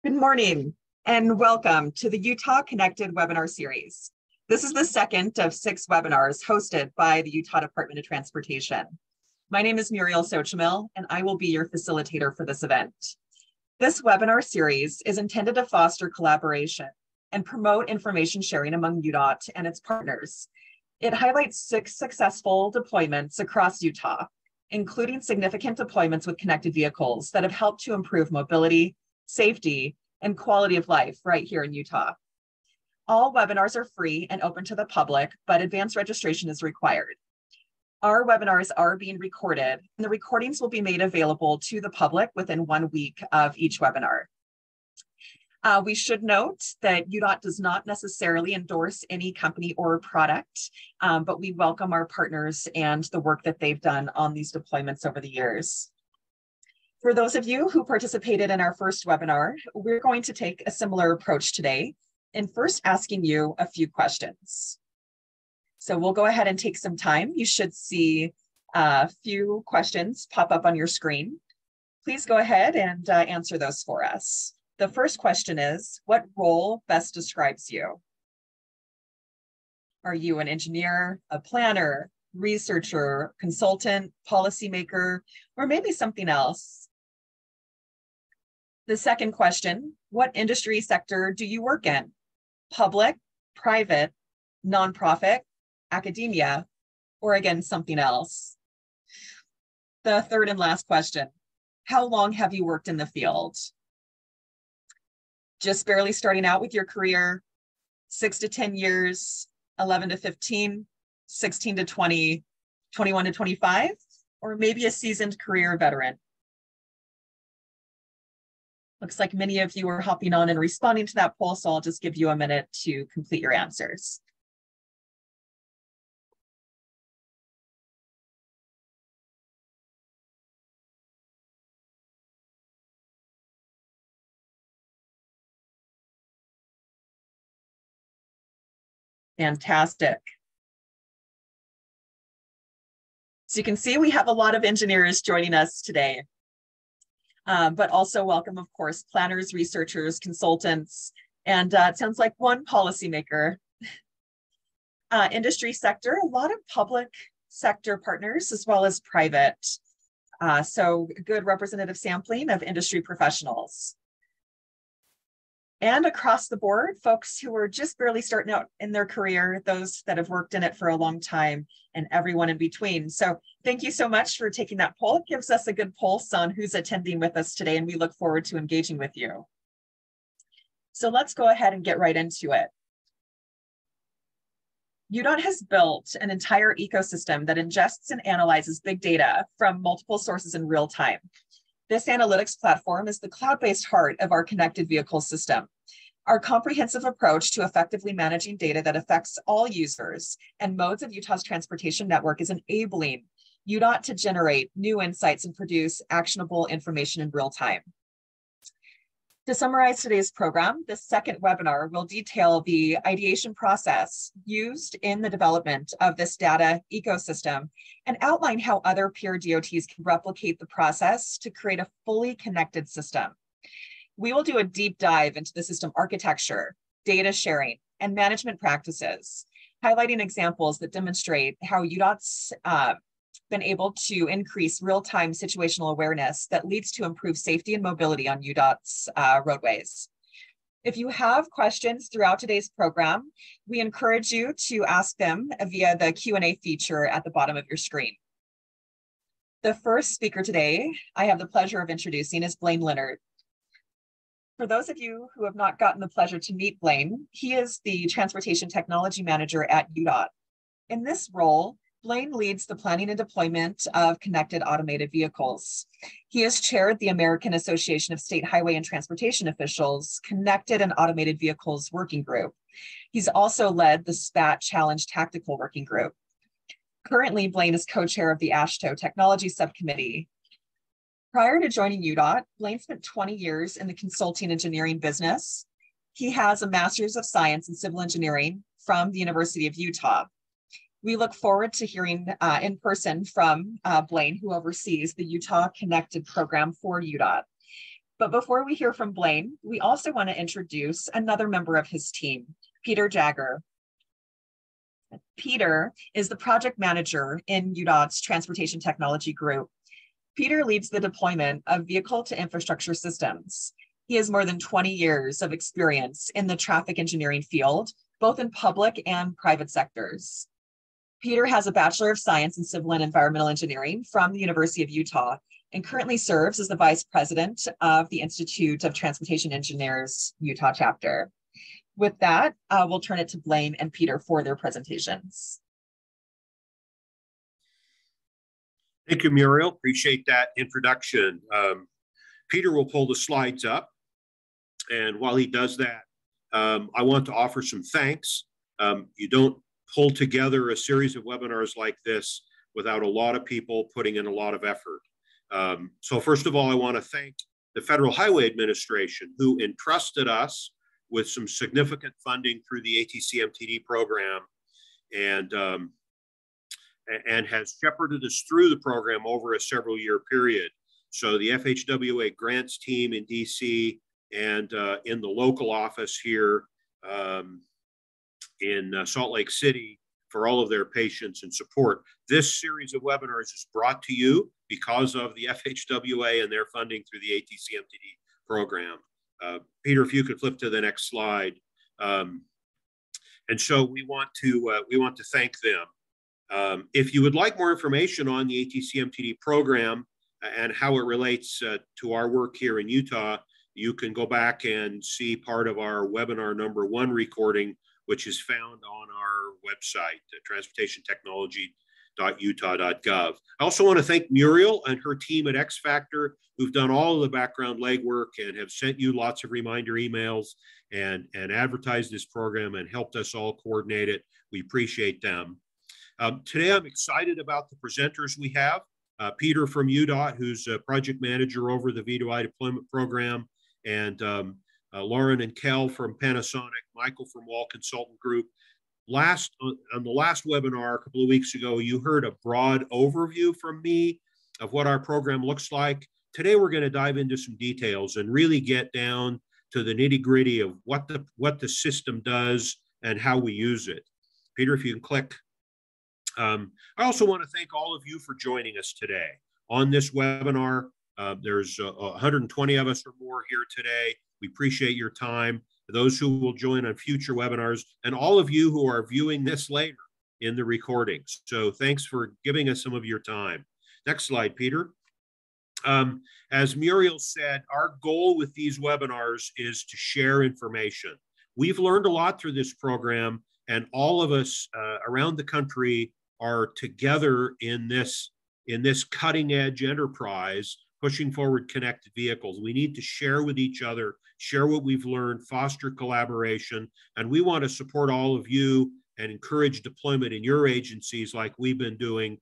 Good morning and welcome to the Utah Connected webinar series. This is the second of 6 webinars hosted by the Utah Department of Transportation. My name is Muriel Sochimil and I will be your facilitator for this event. This webinar series is intended to foster collaboration and promote information sharing among UDOT and its partners. It highlights 6 successful deployments across Utah, including significant deployments with connected vehicles that have helped to improve mobility, safety, and quality of life right here in Utah. All webinars are free and open to the public, but advanced registration is required. Our webinars are being recorded, and the recordings will be made available to the public within 1 week of each webinar. We should note that UDOT does not necessarily endorse any company or product, but we welcome our partners and the work that they've done on these deployments over the years. For those of you who participated in our first webinar, we're going to take a similar approach today and first asking you a few questions. So we'll go ahead and take some time. You should see a few questions pop up on your screen. Please go ahead and answer those for us. The first question is, what role best describes you? Are you an engineer, a planner, researcher, consultant, policymaker, or maybe something else? The second question, what industry sector do you work in? Public, private, nonprofit, academia, or again, something else? The third and last question, how long have you worked in the field? Just barely starting out with your career, 6 to 10 years, 11 to 15, 16 to 20, 21 to 25, or maybe a seasoned career veteran? Looks like many of you are hopping on and responding to that poll, so I'll just give you a minute to complete your answers. Fantastic. So you can see we have a lot of engineers joining us today. But also welcome, of course, planners, researchers, consultants, and it sounds like one policymaker. Industry sector, a lot of public sector partners as well as private. So good representative sampling of industry professionals. And across the board, folks who are just barely starting out in their career, those that have worked in it for a long time, and everyone in between. So thank you so much for taking that poll. It gives us a good pulse on who's attending with us today, and we look forward to engaging with you. So let's go ahead and get right into it. UDOT has built an entire ecosystem that ingests and analyzes big data from multiple sources in real time. This analytics platform is the cloud-based heart of our connected vehicle system. Our comprehensive approach to effectively managing data that affects all users and modes of Utah's transportation network is enabling UDOT to generate new insights and produce actionable information in real time. To summarize today's program, this second webinar will detail the ideation process used in the development of this data ecosystem and outline how other peer DOTs can replicate the process to create a fully connected system. We will do a deep dive into the system architecture, data sharing, and management practices, highlighting examples that demonstrate how UDOT's been able to increase real-time situational awareness that leads to improved safety and mobility on UDOT's roadways. If you have questions throughout today's program, we encourage you to ask them via the Q&A feature at the bottom of your screen. The first speaker today I have the pleasure of introducing is Blaine Leonard. For those of you who have not gotten the pleasure to meet Blaine, he is the Transportation Technology Manager at UDOT. In this role, Blaine leads the planning and deployment of connected automated vehicles. He has chaired the American Association of State Highway and Transportation Officials Connected and Automated Vehicles Working Group. He's also led the SPAT Challenge Tactical Working Group. Currently, Blaine is co-chair of the AASHTO Technology Subcommittee. Prior to joining UDOT, Blaine spent 20 years in the consulting engineering business. He has a Master's of Science in Civil Engineering from the University of Utah. We look forward to hearing in person from Blaine, who oversees the Utah Connected program for UDOT. But before we hear from Blaine, we also want to introduce another member of his team, Peter Jagger. Peter is the project manager in UDOT's Transportation Technology Group. Peter leads the deployment of vehicle-to-infrastructure systems. He has more than 20 years of experience in the traffic engineering field, both in public and private sectors. Peter has a Bachelor of Science in Civil and Environmental Engineering from the University of Utah and currently serves as the Vice President of the Institute of Transportation Engineers Utah chapter. With that, we'll turn it to Blaine and Peter for their presentations. Thank you, Muriel. Appreciate that introduction. Peter will pull the slides up. And while he does that, I want to offer some thanks. You don't pull together a series of webinars like this without a lot of people putting in a lot of effort. So first of all, I want to thank the Federal Highway Administration, who entrusted us with some significant funding through the ATC-MTD program and has shepherded us through the program over a several-year period. So the FHWA grants team in DC and in the local office here in Salt Lake City for all of their patience and support. This series of webinars is brought to you because of the FHWA and their funding through the ATC-MTD program. Peter, if you could flip to the next slide. And so we want to thank them. If you would like more information on the ATC-MTD program and how it relates to our work here in Utah, you can go back and see part of our webinar #1 recording, which is found on our website, transportationtechnology.utah.gov. I also want to thank Muriel and her team at X Factor, who've done all of the background legwork and have sent you lots of reminder emails and advertised this program and helped us all coordinate it. We appreciate them. Today, I'm excited about the presenters we have. Peter from UDOT, who's a project manager over the V2I deployment program, and Lauren and Kel from Panasonic, Michael from Wall Consultant Group. On the last webinar a couple of weeks ago, you heard a broad overview from me of what our program looks like. Today, we're going to dive into some details and really get down to the nitty-gritty of what the system does and how we use it. Peter, if you can click. I also want to thank all of you for joining us today on this webinar. There's 120 of us or more here today. We appreciate your time. Those who will join on future webinars, and all of you who are viewing this later in the recordings. So thanks for giving us some of your time. Next slide, Peter. As Muriel said, our goal with these webinars is to share information. We've learned a lot through this program, and all of us around the country are together in this cutting edge enterprise, pushing forward connected vehicles. We need to share with each other, share what we've learned, foster collaboration, and we want to support all of you and encourage deployment in your agencies like we've been doing.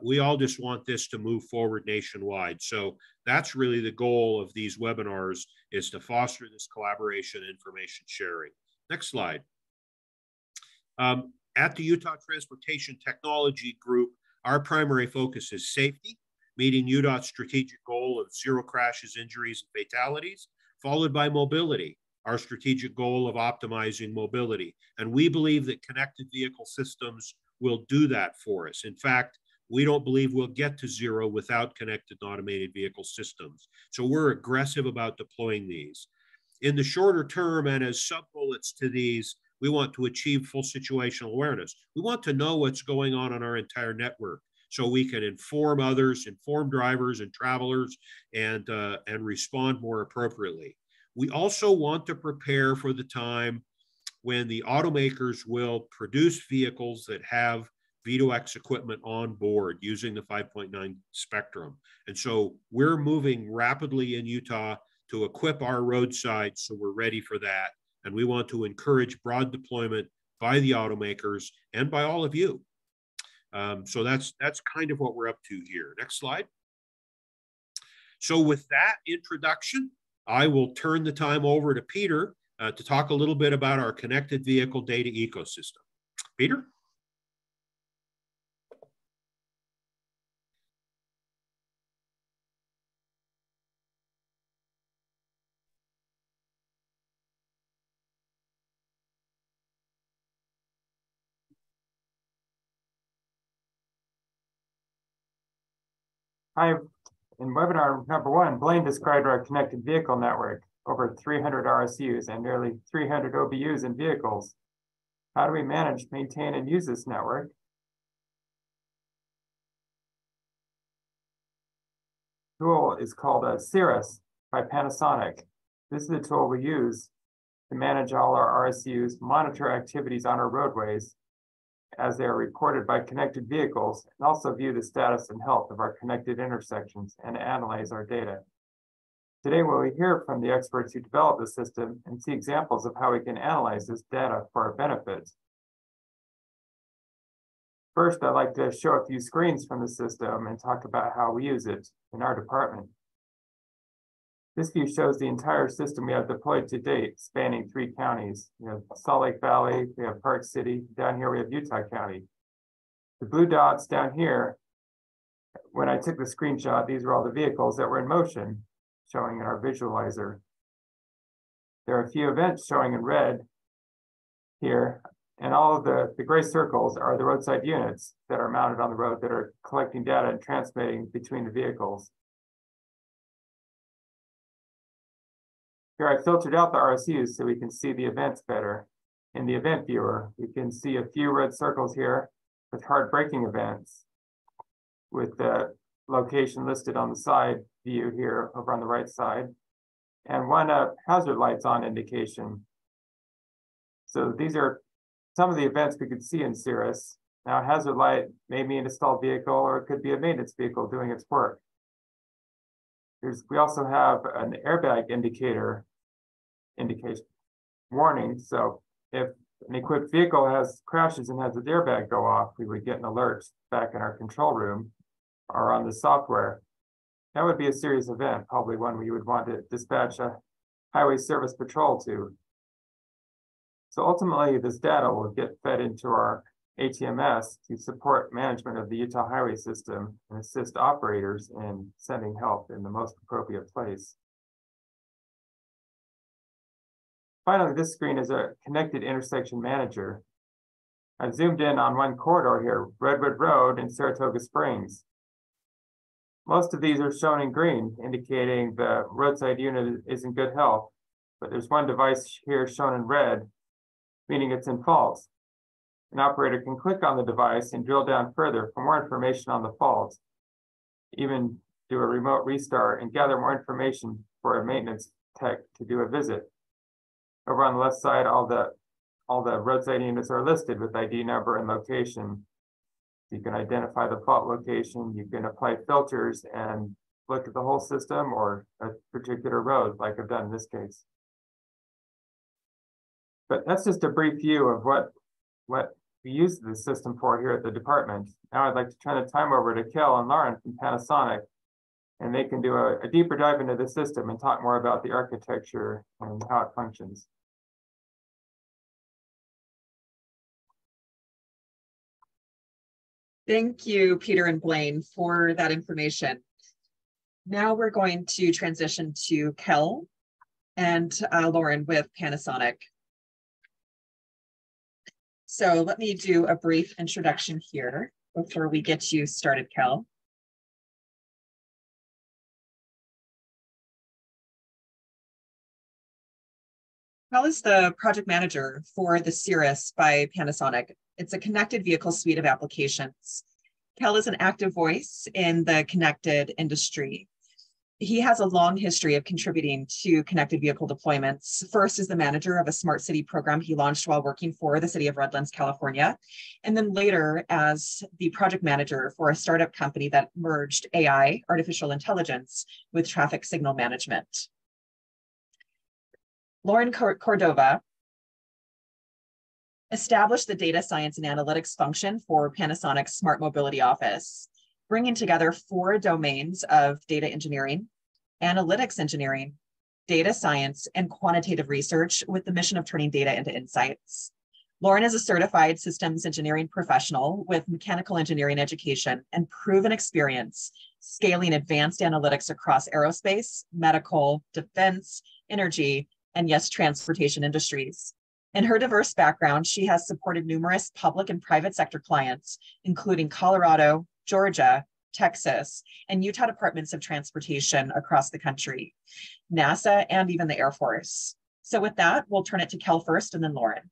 We all just want this to move forward nationwide. So that's really the goal of these webinars, is to foster this collaboration and information sharing. Next slide. At the Utah Transportation Technology Group, our primary focus is safety, meeting UDOT's strategic goal of 0 crashes, injuries, and fatalities, followed by mobility, our strategic goal of optimizing mobility. And we believe that connected vehicle systems will do that for us. In fact, we don't believe we'll get to 0 without connected and automated vehicle systems. So we're aggressive about deploying these. In the shorter term, and as sub-bullets to these, we want to achieve full situational awareness. We want to know what's going on our entire network so we can inform others, inform drivers and travelers, and respond more appropriately. We also want to prepare for the time when the automakers will produce vehicles that have V2X equipment on board using the 5.9 spectrum. And so we're moving rapidly in Utah to equip our roadsides so we're ready for that. And we want to encourage broad deployment by the automakers and by all of you. So that's kind of what we're up to here. Next slide. So with that introduction, I will turn the time over to Peter to talk a little bit about our connected vehicle data ecosystem. Peter? Hi, in webinar number 1, Blaine described our connected vehicle network, over 300 RSUs and nearly 300 OBUs in vehicles. How do we manage, maintain, and use this network? The tool is called Cirrus by Panasonic. This is the tool we use to manage all our RSUs, monitor activities on our roadways as they are reported by connected vehicles, and also view the status and health of our connected intersections and analyze our data. Today, we'll hear from the experts who developed the system and see examples of how we can analyze this data for our benefit. First, I'd like to show a few screens from the system and talk about how we use it in our department. This view shows the entire system we have deployed to date, spanning 3 counties. We have Salt Lake Valley, we have Park City, down here we have Utah County. The blue dots down here, when I took the screenshot, these were all the vehicles that were in motion, showing in our visualizer. There are a few events showing in red here, and all of the gray circles are the roadside units that are mounted on the road that are collecting data and transmitting between the vehicles. Here I filtered out the RSUs so we can see the events better. In the event viewer, we can see a few red circles here with hard braking events with the location listed on the side view here over on the right side, and one hazard lights on indication. So these are some of the events we could see in Cirrus. Now, a hazard light may mean a stalled vehicle, or it could be a maintenance vehicle doing its work. We also have an airbag indication warning. So if an equipped vehicle crashes and has its airbag go off, we would get an alert back in our control room or on the software. That would be a serious event, probably one we would want to dispatch a highway service patrol to. So ultimately, this data will get fed into our ATMS to support management of the Utah highway system and assist operators in sending help in the most appropriate place. Finally, this screen is a connected intersection manager. I've zoomed in on one corridor here, Redwood Road in Saratoga Springs. Most of these are shown in green, indicating the roadside unit is in good health, but there's one device here shown in red, meaning it's in fault. An operator can click on the device and drill down further for more information on the fault, even do a remote restart and gather more information for a maintenance tech to do a visit. Over on the left side, all the roadside units are listed with ID number and location. You can identify the fault location, you can apply filters and look at the whole system or a particular road, like I've done in this case. But that's just a brief view of what we use the system for here at the department. Now I'd like to turn the time over to Kel and Lauren from Panasonic, and they can do a deeper dive into the system and talk more about the architecture and how it functions. Thank you, Peter and Blaine, for that information. Now we're going to transition to Kel and Lauren with Panasonic. So let me do a brief introduction here before we get you started, Kel. Kel is the project manager for the Cirrus by Panasonic. It's a connected vehicle suite of applications. Kel is an active voice in the connected industry. He has a long history of contributing to connected vehicle deployments. First as the manager of a smart city program he launched while working for the city of Redlands, California, and then later as the project manager for a startup company that merged AI, artificial intelligence, with traffic signal management. Lauren Cordova established the data science and analytics function for Panasonic's Smart Mobility Office, bringing together 4 domains of data engineering, analytics engineering, data science, and quantitative research with the mission of turning data into insights. Lauren is a certified systems engineering professional with mechanical engineering education and proven experience scaling advanced analytics across aerospace, medical, defense, energy, and yes, transportation industries. In her diverse background, she has supported numerous public and private sector clients, including Colorado, Georgia, Texas, and Utah Departments of Transportation across the country, NASA, and even the Air Force. So with that, we'll turn it to Kel first and then Lauren.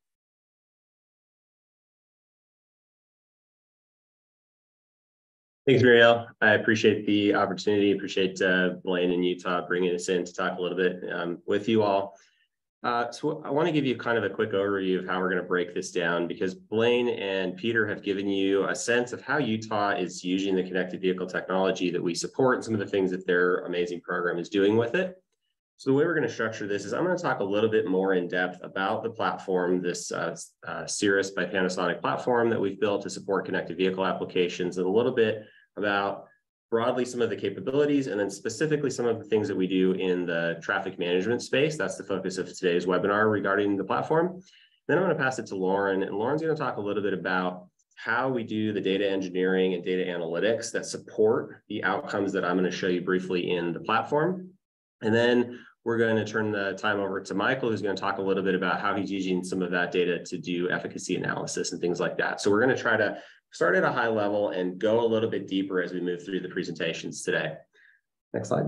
Thanks, Muriel. I appreciate the opportunity. Appreciate Blaine and Utah bringing us in to talk a little bit with you all. So I want to give you kind of a quick overview of how we're going to break this down, because Blaine and Peter have given you a sense of how Utah is using the connected vehicle technology that we support and some of the things that their amazing program is doing with it. So the way we're going to structure this is I'm going to talk a little bit more in depth about the platform, this Cirrus by Panasonic platform that we've built to support connected vehicle applications, and a little bit about broadly some of the capabilities, and then specifically some of the things that we do in the traffic management space. That's the focus of today's webinar regarding the platform. Then I'm going to pass it to Lauren, and Lauren's going to talk a little bit about how we do the data engineering and data analytics that support the outcomes that I'm going to show you briefly in the platform. And then we're going to turn the time over to Michael, who's going to talk a little bit about how he's using some of that data to do efficacy analysis and things like that. So we're going to try to start at a high level and go a little bit deeper as we move through the presentations today. Next slide.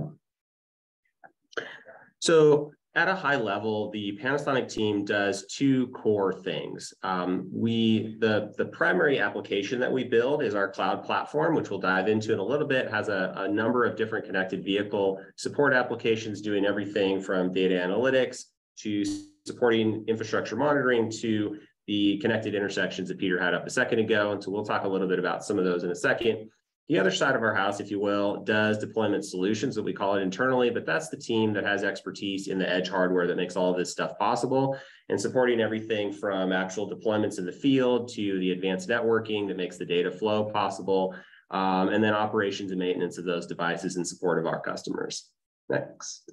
So at a high level, the Panasonic team does two core things. The primary application that we build is our cloud platform, which we'll dive into in a little bit. It has a number of different connected vehicle support applications doing everything from data analytics to supporting infrastructure monitoring to the connected intersections that Peter had up a second ago. And so we'll talk a little bit about some of those in a second. The other side of our house, if you will, does deployment solutions, that we call it internally, but that's the team that has expertise in the edge hardware that makes all of this stuff possible, and supporting everything from actual deployments in the field to the advanced networking that makes the data flow possible, and then operations and maintenance of those devices in support of our customers. Next.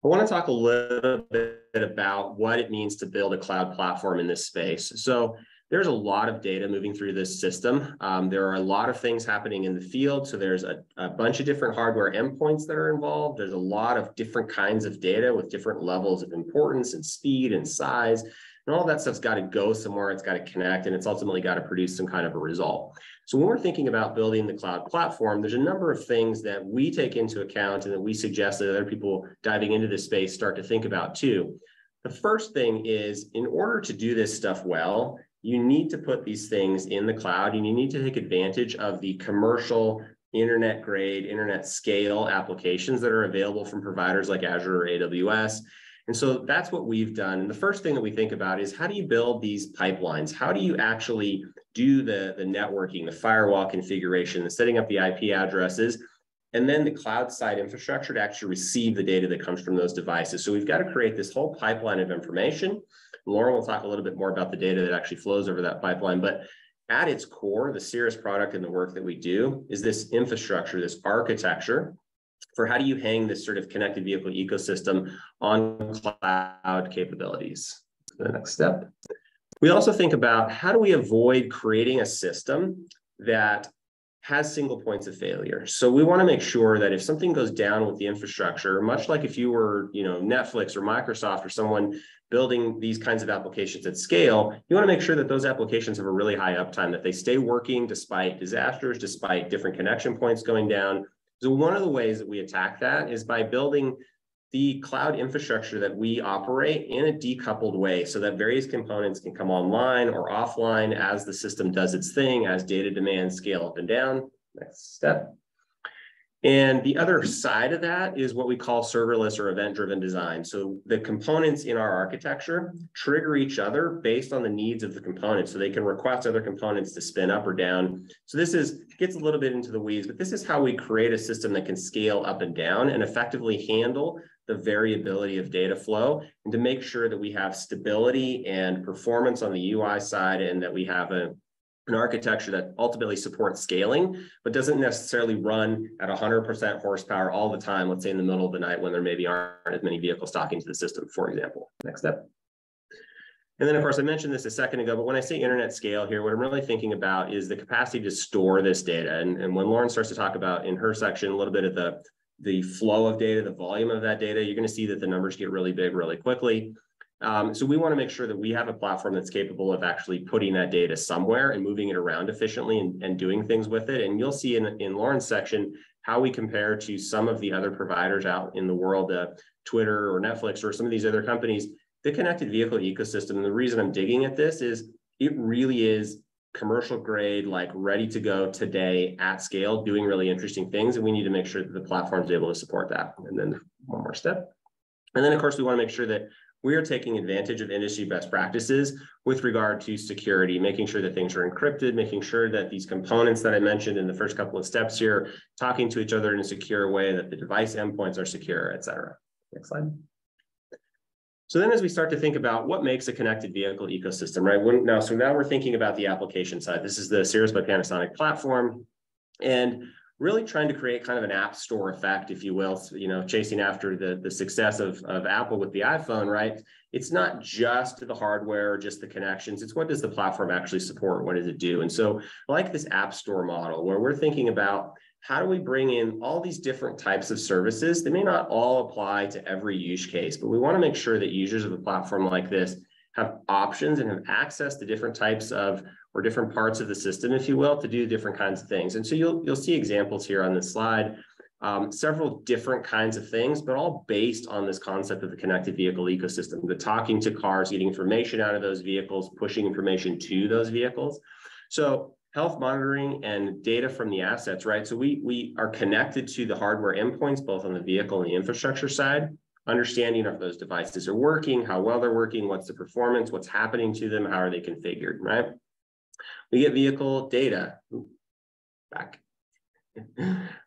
I want to talk a little bit about what it means to build a cloud platform in this space. So there's a lot of data moving through this system. There are a lot of things happening in the field. So there's a bunch of different hardware endpoints that are involved. There's a lot of different kinds of data with different levels of importance and speed and size. And all that stuff's got to go somewhere. It's got to connect, and it's ultimately got to produce some kind of a result. So when we're thinking about building the cloud platform, there's a number of things that we take into account and that we suggest that other people diving into this space start to think about too. The first thing is, in order to do this stuff well, you need to put these things in the cloud, and you need to take advantage of the commercial internet grade, internet scale applications that are available from providers like Azure or AWS. And so that's what we've done. And the first thing that we think about is, how do you build these pipelines? How do you actually do the networking, the firewall configuration, the setting up the IP addresses, and then the cloud side infrastructure to actually receive the data that comes from those devices? So we've got to create this whole pipeline of information. Lauren will talk a little bit more about the data that actually flows over that pipeline. But at its core, the Cirrus product and the work that we do is this infrastructure, this architecture for how do you hang this sort of connected vehicle ecosystem on cloud capabilities. The next step. We also think about, how do we avoid creating a system that has single points of failure? So we want to make sure that if something goes down with the infrastructure, much like if you were, Netflix or Microsoft or someone building these kinds of applications at scale, you want to make sure that those applications have a really high uptime, that they stay working despite disasters, despite different connection points going down. So one of the ways that we attack that is by building the cloud infrastructure that we operate in a decoupled way, so that various components can come online or offline as the system does its thing, as data demands scale up and down. Next step. And the other side of that is what we call serverless or event-driven design. So the components in our architecture trigger each other based on the needs of the component, so they can request other components to spin up or down. So this gets a little bit into the weeds, but this is how we create a system that can scale up and down and effectively handle the variability of data flow, and to make sure that we have stability and performance on the UI side, and that we have an architecture that ultimately supports scaling, but doesn't necessarily run at 100% horsepower all the time, let's say in the middle of the night when there maybe aren't as many vehicles talking to the system, for example. Next step. And then, of course, I mentioned this a second ago, but when I say internet scale here, what I'm really thinking about is the capacity to store this data. And when Lauren starts to talk about in her section a little bit of the flow of data, the volume of that data, you're going to see that the numbers get really big really quickly. So we want to make sure that we have a platform that's capable of actually putting that data somewhere and moving it around efficiently and doing things with it. And you'll see in Lauren's section how we compare to some of the other providers out in the world, Twitter or Netflix or some of these other companies. The connected vehicle ecosystem, and the reason I'm digging at this is it really is commercial grade, like ready to go today at scale, doing really interesting things. And we need to make sure that the platform is able to support that. And then one more step. And then of course, we want to make sure that we are taking advantage of industry best practices with regard to security, making sure that things are encrypted, making sure that these components that I mentioned in the first couple of steps here, talking to each other in a secure way, that the device endpoints are secure, et cetera. Next slide. So then as we start to think about what makes a connected vehicle ecosystem, right? Now we're thinking about the application side. This is the Cirrus by Panasonic platform, and really trying to create kind of an app store effect, if you will, chasing after the success of Apple with the iPhone, right? It's not just the hardware, just the connections. It's what does the platform actually support? What does it do? And so I like this app store model where we're thinking about how do we bring in all these different types of services? They may not all apply to every use case, but we want to make sure that users of a platform like this have options and have access to different types of or different parts of the system, if you will, to do different kinds of things. And so you'll see examples here on this slide, several different kinds of things, but all based on this concept of the connected vehicle ecosystem, the talking to cars, getting information out of those vehicles, pushing information to those vehicles. So health monitoring and data from the assets, right? So we are connected to the hardware endpoints, both on the vehicle and the infrastructure side, understanding if those devices are working, how well they're working, what's the performance, what's happening to them, how are they configured, right? We get vehicle data. Back.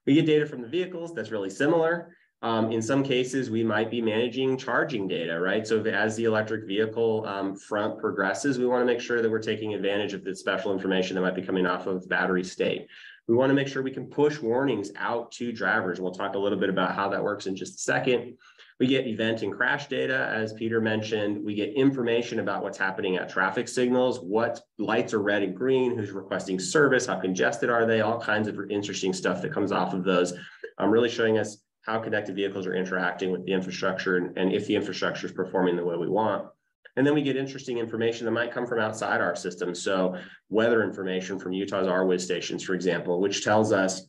We get data from the vehicles that's really similar. In some cases, we might be managing charging data, right? So as the electric vehicle front progresses, we want to make sure that we're taking advantage of the special information that might be coming off of battery state. We want to make sure we can push warnings out to drivers. We'll talk a little bit about how that works in just a second. We get event and crash data, as Peter mentioned. We get information about what's happening at traffic signals, what lights are red and green, who's requesting service, how congested are they, all kinds of interesting stuff that comes off of those. Really showing us how connected vehicles are interacting with the infrastructure and if the infrastructure is performing the way we want. And then we get interesting information that might come from outside our system. So weather information from Utah's RWIS stations, for example, which tells us,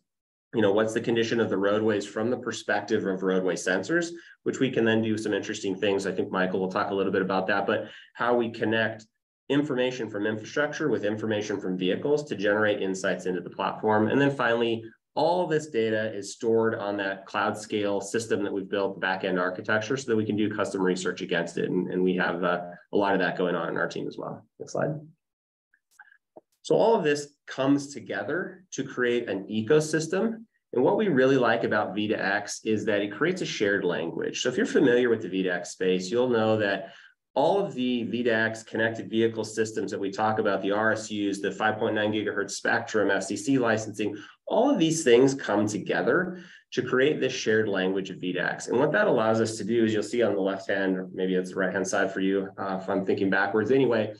what's the condition of the roadways from the perspective of roadway sensors, which we can then do some interesting things. I think Michael will talk a little bit about that, but how we connect information from infrastructure with information from vehicles to generate insights into the platform. And then finally, all this data is stored on that cloud scale system that we've built, the backend architecture, so that we can do custom research against it. And we have a lot of that going on in our team as well. Next slide. So all of this comes together to create an ecosystem. And what we really like about V2X is that it creates a shared language. So if you're familiar with the V2X space, you'll know that all of the V2X connected vehicle systems that we talk about, the RSUs, the 5.9 gigahertz spectrum, FCC licensing, all of these things come together to create this shared language of V2X. And what that allows us to do is you'll see on the left hand, or maybe it's the right hand side for you, if I'm thinking backwards anyway,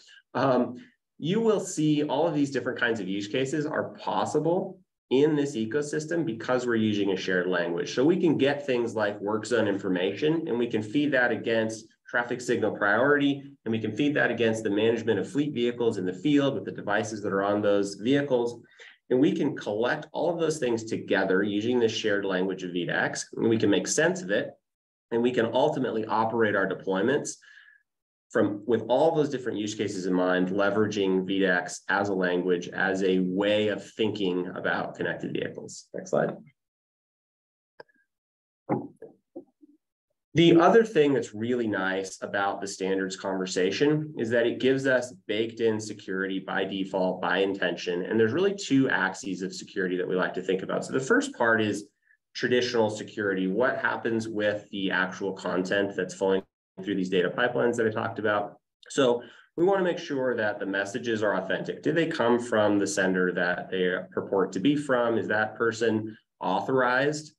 you will see all of these different kinds of use cases are possible in this ecosystem because we're using a shared language. So we can get things like work zone information, and we can feed that against traffic signal priority, and we can feed that against the management of fleet vehicles in the field with the devices that are on those vehicles. And we can collect all of those things together using this shared language of V2X, and we can make sense of it, and we can ultimately operate our deployments with all those different use cases in mind, leveraging V2X as a language, as a way of thinking about connected vehicles. Next slide. The other thing that's really nice about the standards conversation is that it gives us baked in security by default, by intention. And there's really two axes of security that we like to think about. So the first part is traditional security. What happens with the actual content that's flowing through these data pipelines that I talked about? So we want to make sure that the messages are authentic. Do they come from the sender that they purport to be from? Is that person authorized,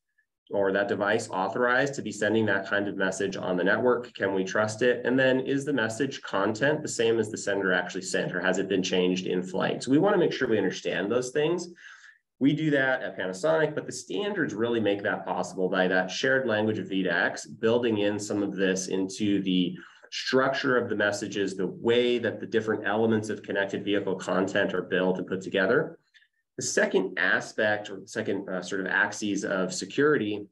or that device authorized to be sending that kind of message on the network? Can we trust it? And then is the message content the same as the sender actually sent, or has it been changed in flight? So we want to make sure we understand those things. We do that at Panasonic, but the standards really make that possible by that shared language of V2X, building in some of this into the structure of the messages, the way that the different elements of connected vehicle content are built and put together. The second aspect, or the second sort of axis of security,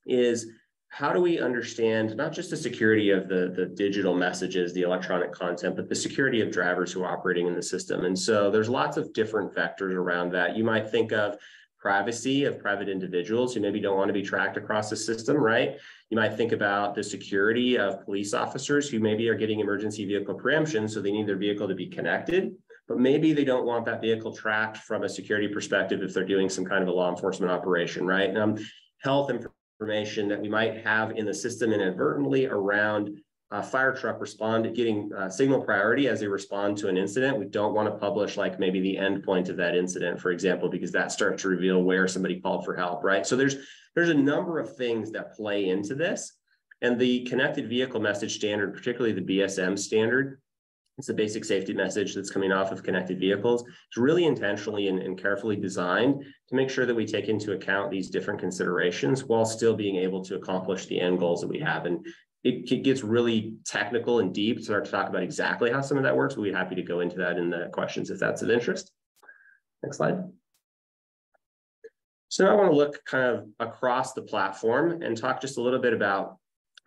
is how do we understand not just the security of the digital messages, the electronic content, but the security of drivers who are operating in the system. And so there's lots of different vectors around that. You might think of privacy of private individuals who maybe don't want to be tracked across the system, right? You might think about the security of police officers who maybe are getting emergency vehicle preemption, so they need their vehicle to be connected, but maybe they don't want that vehicle tracked from a security perspective if they're doing some kind of a law enforcement operation, right? Health information that we might have in the system inadvertently around a fire truck getting signal priority as they respond to an incident. We don't want to publish like maybe the end point of that incident, for example, because that starts to reveal where somebody called for help, right? So there's a number of things that play into this. And the connected vehicle message standard, particularly the BSM standard, it's the basic safety message that's coming off of connected vehicles. It's really intentionally and carefully designed to make sure that we take into account these different considerations while still being able to accomplish the end goals that we have. And it gets really technical and deep to start to talk about exactly how some of that works. We'll be happy to go into that in the questions if that's of interest. Next slide. So now I want to look kind of across the platform and talk just a little bit about,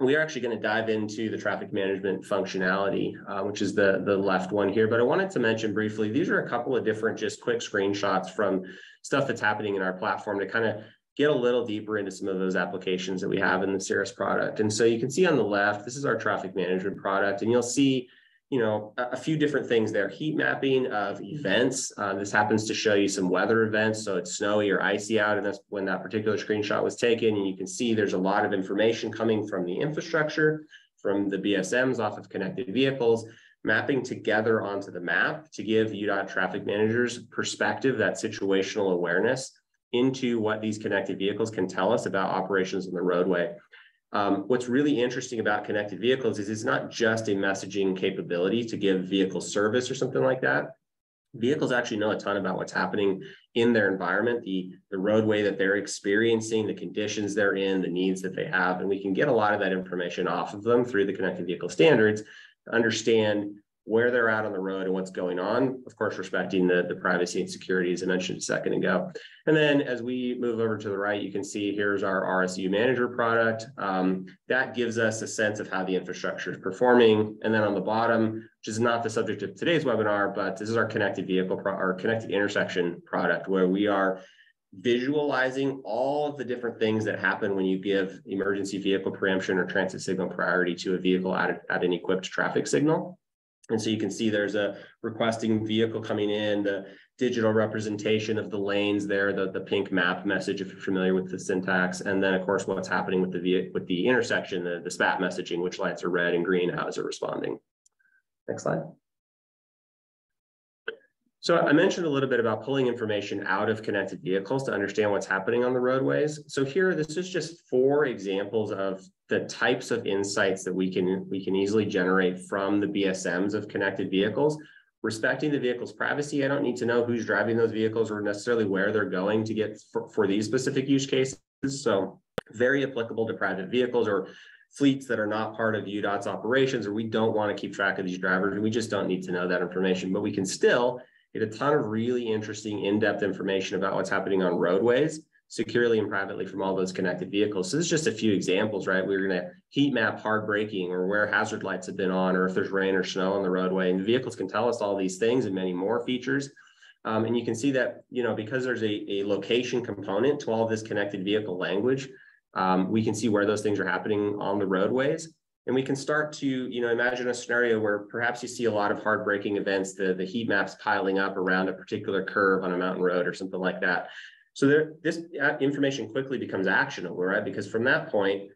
we are actually going to dive into the traffic management functionality, which is the left one here. But I wanted to mention briefly, these are a couple of different just quick screenshots from stuff that's happening in our platform to kind of get a little deeper into some of those applications that we have in the Cirrus product. And so you can see on the left, this is our traffic management product, and you'll see, you know, a few different things there. Heat mapping of events. This happens to show you some weather events. So it's snowy or icy out, and that's when that particular screenshot was taken. And you can see there's a lot of information coming from the infrastructure, from the BSMs off of connected vehicles, mapping together onto the map to give UDOT traffic managers perspective, that situational awareness into what these connected vehicles can tell us about operations on the roadway. What's really interesting about connected vehicles is it's not just a messaging capability to give vehicle service or something like that. Vehicles actually know a ton about what's happening in their environment, the roadway that they're experiencing, the conditions they're in, the needs that they have, and we can get a lot of that information off of them through the connected vehicle standards to understand where they're at on the road and what's going on, of course, respecting the privacy and security, as I mentioned a second ago. And then as we move over to the right, you can see here's our RSU manager product. That gives us a sense of how the infrastructure is performing. And then on the bottom, which is not the subject of today's webinar, but this is our connected vehicle, our connected intersection product, where we are visualizing all of the different things that happen when you give emergency vehicle preemption or transit signal priority to a vehicle at an equipped traffic signal. And so you can see there's a requesting vehicle coming in, the digital representation of the lanes there, the pink map message, if you're familiar with the syntax, and then of course what's happening with the intersection, the SPAT messaging, which lights are red and green, how is it responding? Next slide. So I mentioned a little bit about pulling information out of connected vehicles to understand what's happening on the roadways. So here, this is just 4 examples of the types of insights that we can easily generate from the BSMs of connected vehicles. Respecting the vehicle's privacy, I don't need to know who's driving those vehicles or necessarily where they're going to get for these specific use cases. So very applicable to private vehicles or fleets that are not part of UDOT's operations, or we don't want to keep track of these drivers, and we just don't need to know that information. But we can still get a ton of really interesting in-depth information about what's happening on roadways, securely and privately from all those connected vehicles. So this is just a few examples, right? We're going to heat map hard braking or where hazard lights have been on, or if there's rain or snow on the roadway. And the vehicles can tell us all these things and many more features. And you can see that, you know, because there's a location component to all of this connected vehicle language, we can see where those things are happening on the roadways. And we can start to, you know, imagine a scenario where perhaps you see a lot of hard braking events, the heat maps piling up around a particular curve on a mountain road or something like that. So this information quickly becomes actionable, right? Because from that point,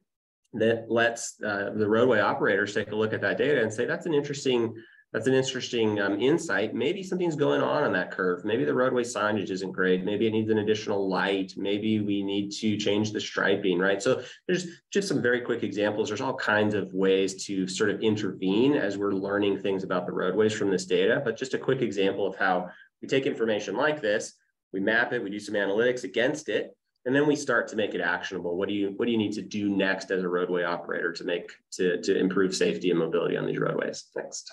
that lets the roadway operators take a look at that data and say, that's an interesting insight. Maybe something's going on that curve. Maybe the roadway signage isn't great. Maybe it needs an additional light. Maybe we need to change the striping, right? So there's just some very quick examples. There's all kinds of ways to sort of intervene as we're learning things about the roadways from this data. But just a quick example of how we take information like this, we map it, we do some analytics against it, And then we start to make it actionable. What do you need to do next as a roadway operator to improve safety and mobility on these roadways? Next.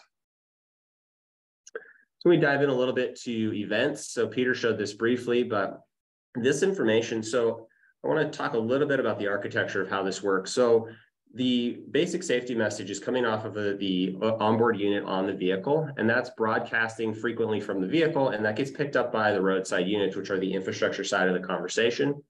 So we dive in a little bit to events. So Peter showed this briefly, but this information, so I want to talk a little bit about the architecture of how this works. So the basic safety message is coming off of the onboard unit on the vehicle, and that's broadcasting frequently from the vehicle, and that gets picked up by the roadside units, which are the infrastructure side of the conversation.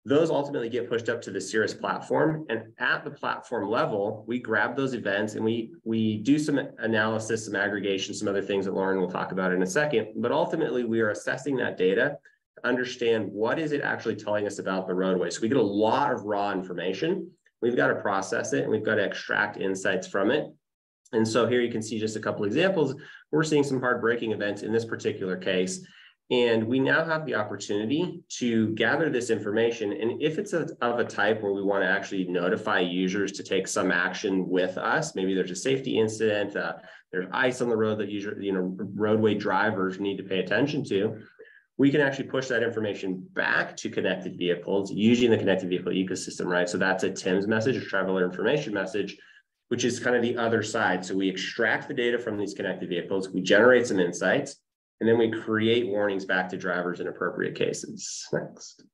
Those ultimately get pushed up to the Cirrus platform, and at the platform level, we grab those events and we do some analysis, some aggregation, some other things that Lauren will talk about in a second, but ultimately we are assessing that data to understand what is it actually telling us about the roadway. So we get a lot of raw information. We've got to process it and we've got to extract insights from it. And so here you can see just a couple examples. We're seeing some hard braking events in this particular case. And we now have the opportunity to gather this information. And if it's of a type where we want to actually notify users to take some action with us, maybe there's a safety incident, there's ice on the road that roadway drivers need to pay attention to, we can actually push that information back to connected vehicles using the connected vehicle ecosystem, right? So that's a TIMS message, a traveler information message, which is kind of the other side. So we extract the data from these connected vehicles, we generate some insights, and then we create warnings back to drivers in appropriate cases. Next.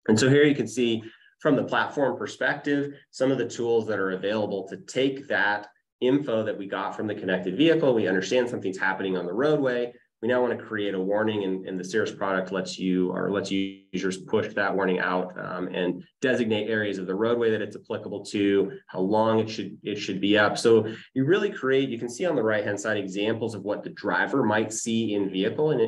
And so here you can see from the platform perspective, some of the tools that are available to take that info that we got from the connected vehicle. We understand something's happening on the roadway. We now want to create a warning, and the Cirrus product lets users push that warning out and designate areas of the roadway that it's applicable to, how long it should be up. So you really you can see on the right-hand side examples of what the driver might see in vehicle in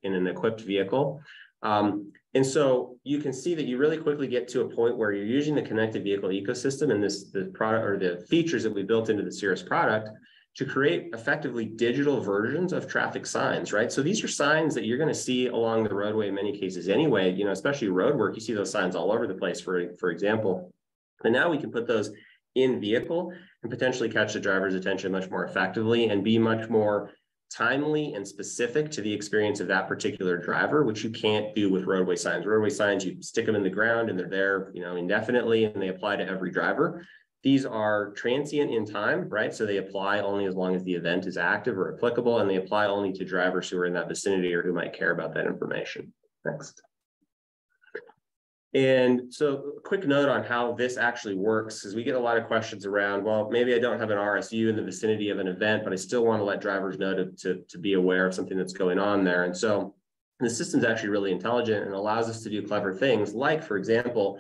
an equipped vehicle. And so you can see that you really quickly get to a point where you're using the connected vehicle ecosystem and the product or the features that we built into the Cirrus product to create effectively digital versions of traffic signs, right? So these are signs that you're going to see along the roadway in many cases anyway, especially road work, you see those signs all over the place, for example. And now we can put those in vehicle and potentially catch the driver's attention much more effectively and be much more timely and specific to the experience of that particular driver, which you can't do with roadway signs. Roadway signs, you stick them in the ground and they're there, indefinitely, and they apply to every driver. These are transient in time, right? So they apply only as long as the event is active or applicable, and they apply only to drivers who are in that vicinity or who might care about that information. Next. And so a quick note on how this actually works, because we get a lot of questions around, well, maybe I don't have an RSU in the vicinity of an event, but I still want to let drivers know to be aware of something that's going on there. And so the system's actually really intelligent and allows us to do clever things like, for example,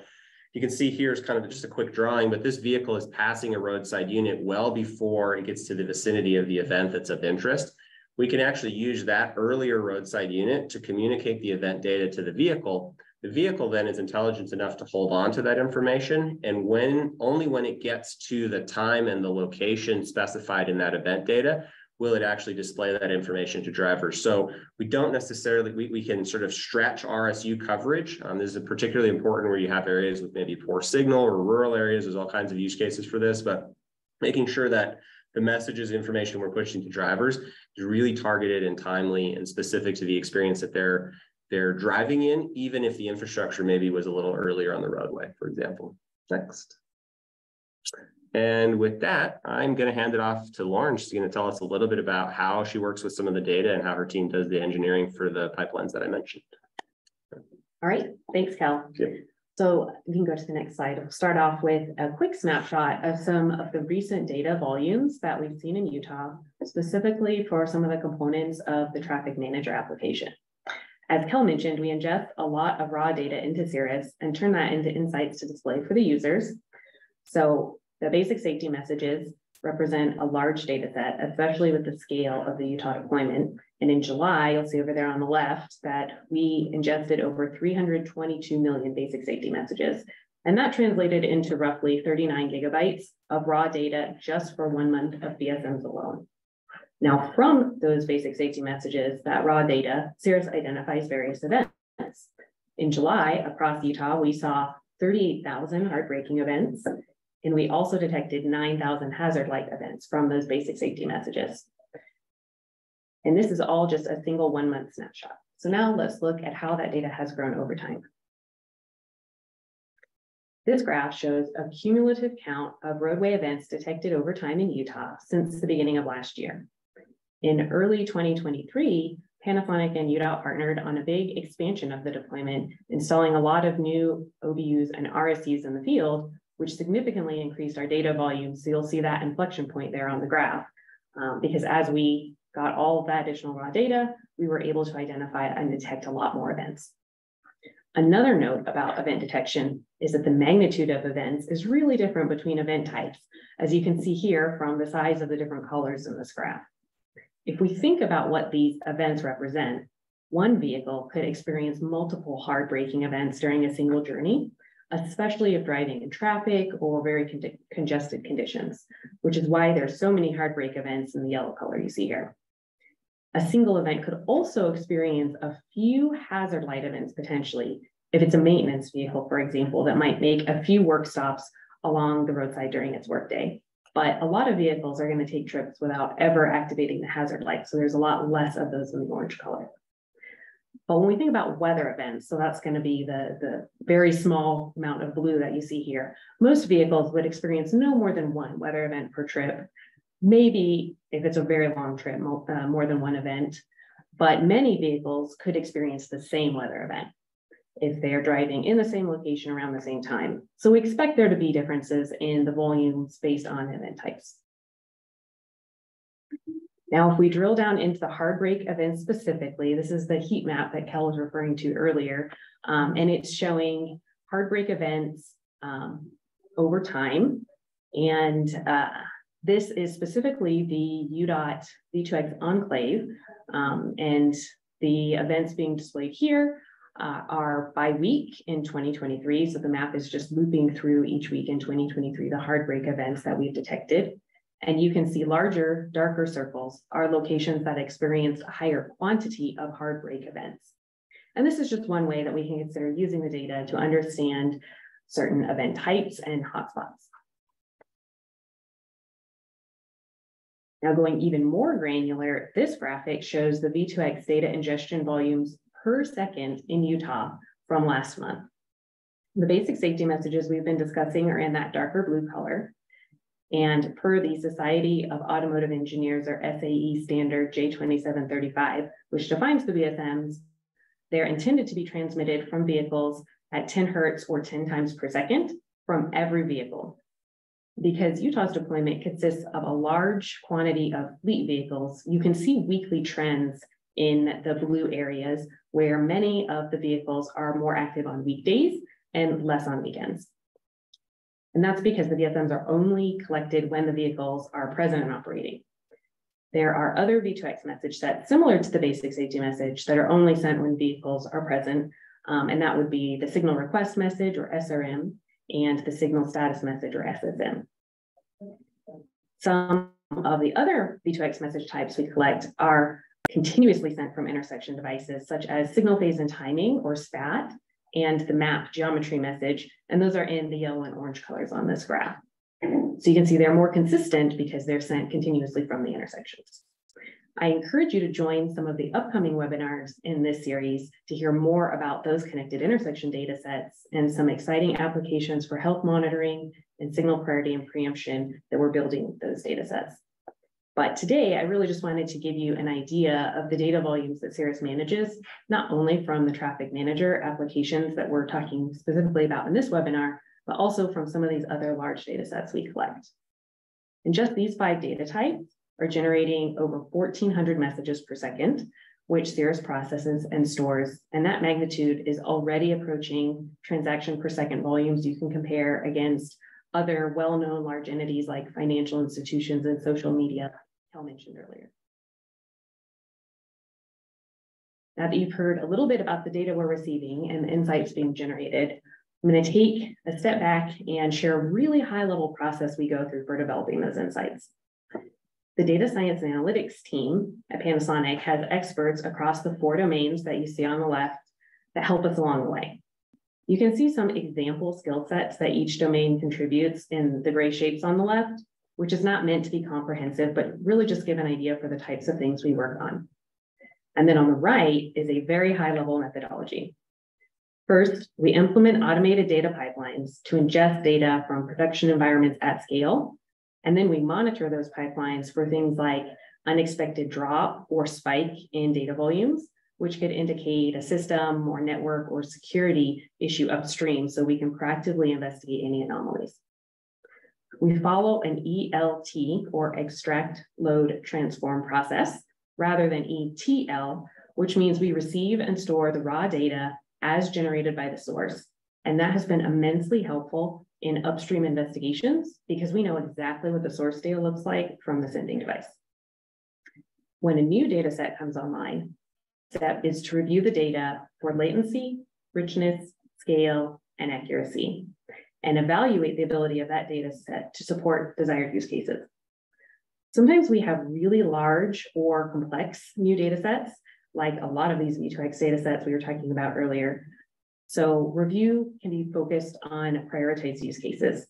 you can see here is kind of just a quick drawing, but this vehicle is passing a roadside unit well before it gets to the vicinity of the event that's of interest. We can actually use that earlier roadside unit to communicate the event data to the vehicle. The vehicle then is intelligent enough to hold on to that information, and only when it gets to the time and the location specified in that event data will it actually display that information to drivers. So we don't necessarily, we can sort of stretch RSU coverage. This is particularly important where you have areas with maybe poor signal or rural areas. There's all kinds of use cases for this, but making sure that the messages, information we're pushing to drivers is really targeted and timely and specific to the experience that they're driving in, even if the infrastructure maybe was a little earlier on the roadway, for example. Next. And with that, I'm going to hand it off to Lauren. She's going to tell us a little bit about how she works with some of the data and how her team does the engineering for the pipelines that I mentioned. All right, thanks, Cal. Yeah. So you can go to the next slide. We'll start off with a quick snapshot of some of the recent data volumes that we've seen in Utah, specifically for some of the components of the traffic manager application. As Cal mentioned, we ingest a lot of raw data into Cirrus and turn that into insights to display for the users. So the basic safety messages represent a large data set, especially with the scale of the Utah deployment. And in July, you'll see over there on the left that we ingested over 322 million basic safety messages. And that translated into roughly 39 gigabytes of raw data just for 1 month of BSMs alone. Now, from those basic safety messages, that raw data, Cirrus identifies various events. In July, across Utah, we saw 38,000 hard braking events, and we also detected 9,000 hazard light events from those basic safety messages. And this is all just a single 1 month snapshot. So now let's look at how that data has grown over time. This graph shows a cumulative count of roadway events detected over time in Utah since the beginning of last year. In early 2023, Panasonic and UDOT partnered on a big expansion of the deployment, installing a lot of new OBUs and RSUs in the field, which significantly increased our data volume. So you'll see that inflection point there on the graph, because as we got all of that additional raw data, we were able to identify and detect a lot more events. Another note about event detection is that the magnitude of events is really different between event types, as you can see here from the size of the different colors in this graph. If we think about what these events represent, one vehicle could experience multiple hard braking events during a single journey, especially if driving in traffic or very congested conditions, which is why there's so many hard brake events in the yellow color you see here. A single event could also experience a few hazard light events potentially, if it's a maintenance vehicle, for example, that might make a few work stops along the roadside during its workday. But a lot of vehicles are going to take trips without ever activating the hazard light. So there's a lot less of those in the orange color. But when we think about weather events, so that's going to be the very small amount of blue that you see here, most vehicles would experience no more than one weather event per trip. Maybe if it's a very long trip, more than one event, but many vehicles could experience the same weather event if they are driving in the same location around the same time. So we expect there to be differences in the volumes based on event types. Now, if we drill down into the hard brake events specifically, this is the heat map that Kel was referring to earlier, and it's showing hard brake events over time. And this is specifically the UDOT V2X enclave, and the events being displayed here are by week in 2023. So the map is just looping through each week in 2023, the hard brake events that we've detected. And you can see larger, darker circles are locations that experience a higher quantity of hard brake events. And this is just one way that we can consider using the data to understand certain event types and hotspots. Now, going even more granular, this graphic shows the V2X data ingestion volumes per second in Utah from last month. The basic safety messages we've been discussing are in that darker blue color. And per the Society of Automotive Engineers, or SAE standard J2735, which defines the VSMs, they're intended to be transmitted from vehicles at 10 hertz or 10 times per second from every vehicle. Because Utah's deployment consists of a large quantity of fleet vehicles, you can see weekly trends in the blue areas where many of the vehicles are more active on weekdays and less on weekends. And that's because the VSMs are only collected when the vehicles are present and operating. There are other V2X message sets similar to the basic safety message that are only sent when vehicles are present. And that would be the signal request message, or SRM, and the signal status message, or SSM. Some of the other V2X message types we collect are continuously sent from intersection devices, such as signal phase and timing, or SPAT, and the map geometry message, and those are in the yellow and orange colors on this graph. So you can see they're more consistent because they're sent continuously from the intersections. I encourage you to join some of the upcoming webinars in this series to hear more about those connected intersection data sets and some exciting applications for health monitoring and signal priority and preemption that we're building with those data sets. But today, I really just wanted to give you an idea of the data volumes that Cirrus manages, not only from the traffic manager applications that we're talking specifically about in this webinar, but also from some of these other large data sets we collect. And just these 5 data types are generating over 1,400 messages per second, which Cirrus processes and stores. And that magnitude is already approaching transaction per second volumes you can compare against other well-known large entities like financial institutions and social media, Kel mentioned earlier. Now that you've heard a little bit about the data we're receiving and the insights being generated, I'm going to take a step back and share a really high-level process we go through for developing those insights. The data science and analytics team at Panasonic has experts across the 4 domains that you see on the left that help us along the way. You can see some example skill sets that each domain contributes in the gray shapes on the left, which is not meant to be comprehensive, but really just give an idea for the types of things we work on. And then on the right is a very high level methodology. First, we implement automated data pipelines to ingest data from production environments at scale. And then we monitor those pipelines for things like unexpected drop or spike in data volumes, which could indicate a system or network or security issue upstream, so we can proactively investigate any anomalies. We follow an ELT, or extract, load, transform process, rather than ETL, which means we receive and store the raw data as generated by the source. And that has been immensely helpful in upstream investigations because we know exactly what the source data looks like from the sending device. When a new data set comes online, step is to review the data for latency, richness, scale, and accuracy, and evaluate the ability of that data set to support desired use cases. Sometimes we have really large or complex new data sets, like a lot of these V2X data sets we were talking about earlier. So review can be focused on prioritized use cases.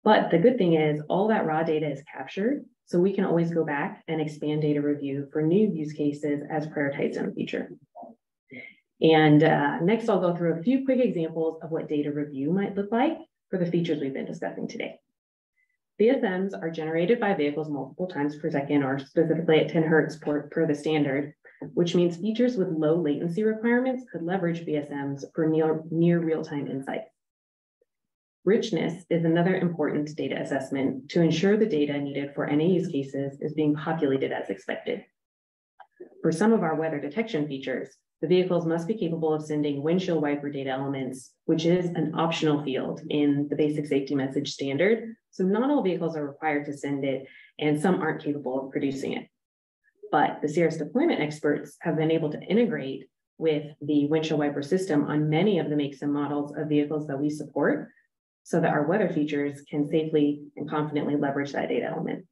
But the good thing is all that raw data is captured, so we can always go back and expand data review for new use cases as prioritized in the future. And next, I'll go through a few quick examples of what data review might look like for the features we've been discussing today. VSMs are generated by vehicles multiple times per second, or specifically at 10 hertz per the standard, which means features with low latency requirements could leverage VSMs for near real-time insights. Richness is another important data assessment to ensure the data needed for any use cases is being populated as expected. For some of our weather detection features, the vehicles must be capable of sending windshield wiper data elements, which is an optional field in the basic safety message standard. So not all vehicles are required to send it, and some aren't capable of producing it. But the Cirrus deployment experts have been able to integrate with the windshield wiper system on many of the makes and models of vehicles that we support, so that our weather features can safely and confidently leverage that data element.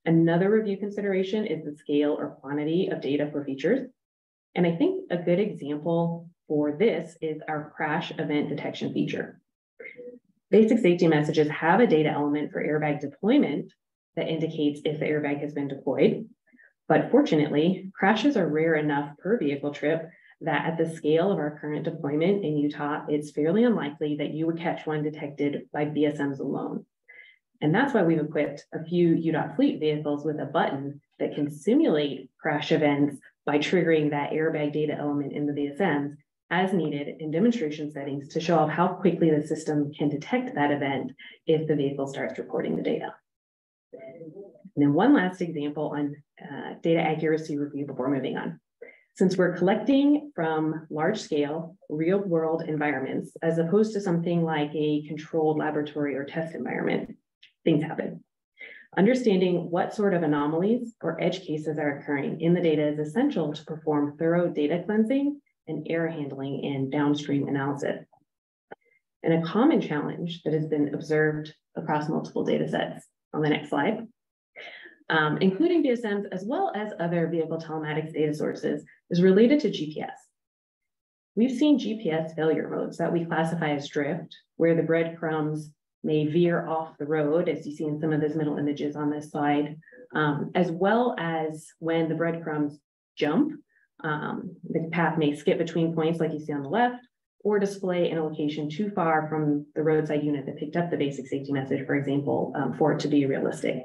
Another review consideration is the scale or quantity of data for features. And I think a good example for this is our crash event detection feature. Basic safety messages have a data element for airbag deployment that indicates if the airbag has been deployed. But fortunately, crashes are rare enough per vehicle trip that at the scale of our current deployment in Utah, it's fairly unlikely that you would catch one detected by VSMs alone. And that's why we've equipped a few UDOT fleet vehicles with a button that can simulate crash events by triggering that airbag data element in the VSMs as needed in demonstration settings to show off how quickly the system can detect that event if the vehicle starts reporting the data. And then one last example on data accuracy review before moving on. Since we're collecting from large scale, real world environments, as opposed to something like a controlled laboratory or test environment, things happen. Understanding what sort of anomalies or edge cases are occurring in the data is essential to perform thorough data cleansing and error handling in downstream analysis. And a common challenge that has been observed across multiple data sets on the next slide, including VSMs as well as other vehicle telematics data sources, is related to GPS. We've seen GPS failure modes that we classify as drift, where the breadcrumbs may veer off the road, as you see in some of those middle images on this slide, as well as when the breadcrumbs jump, the path may skip between points like you see on the left, or display in a location too far from the roadside unit that picked up the basic safety message, for example, for it to be realistic.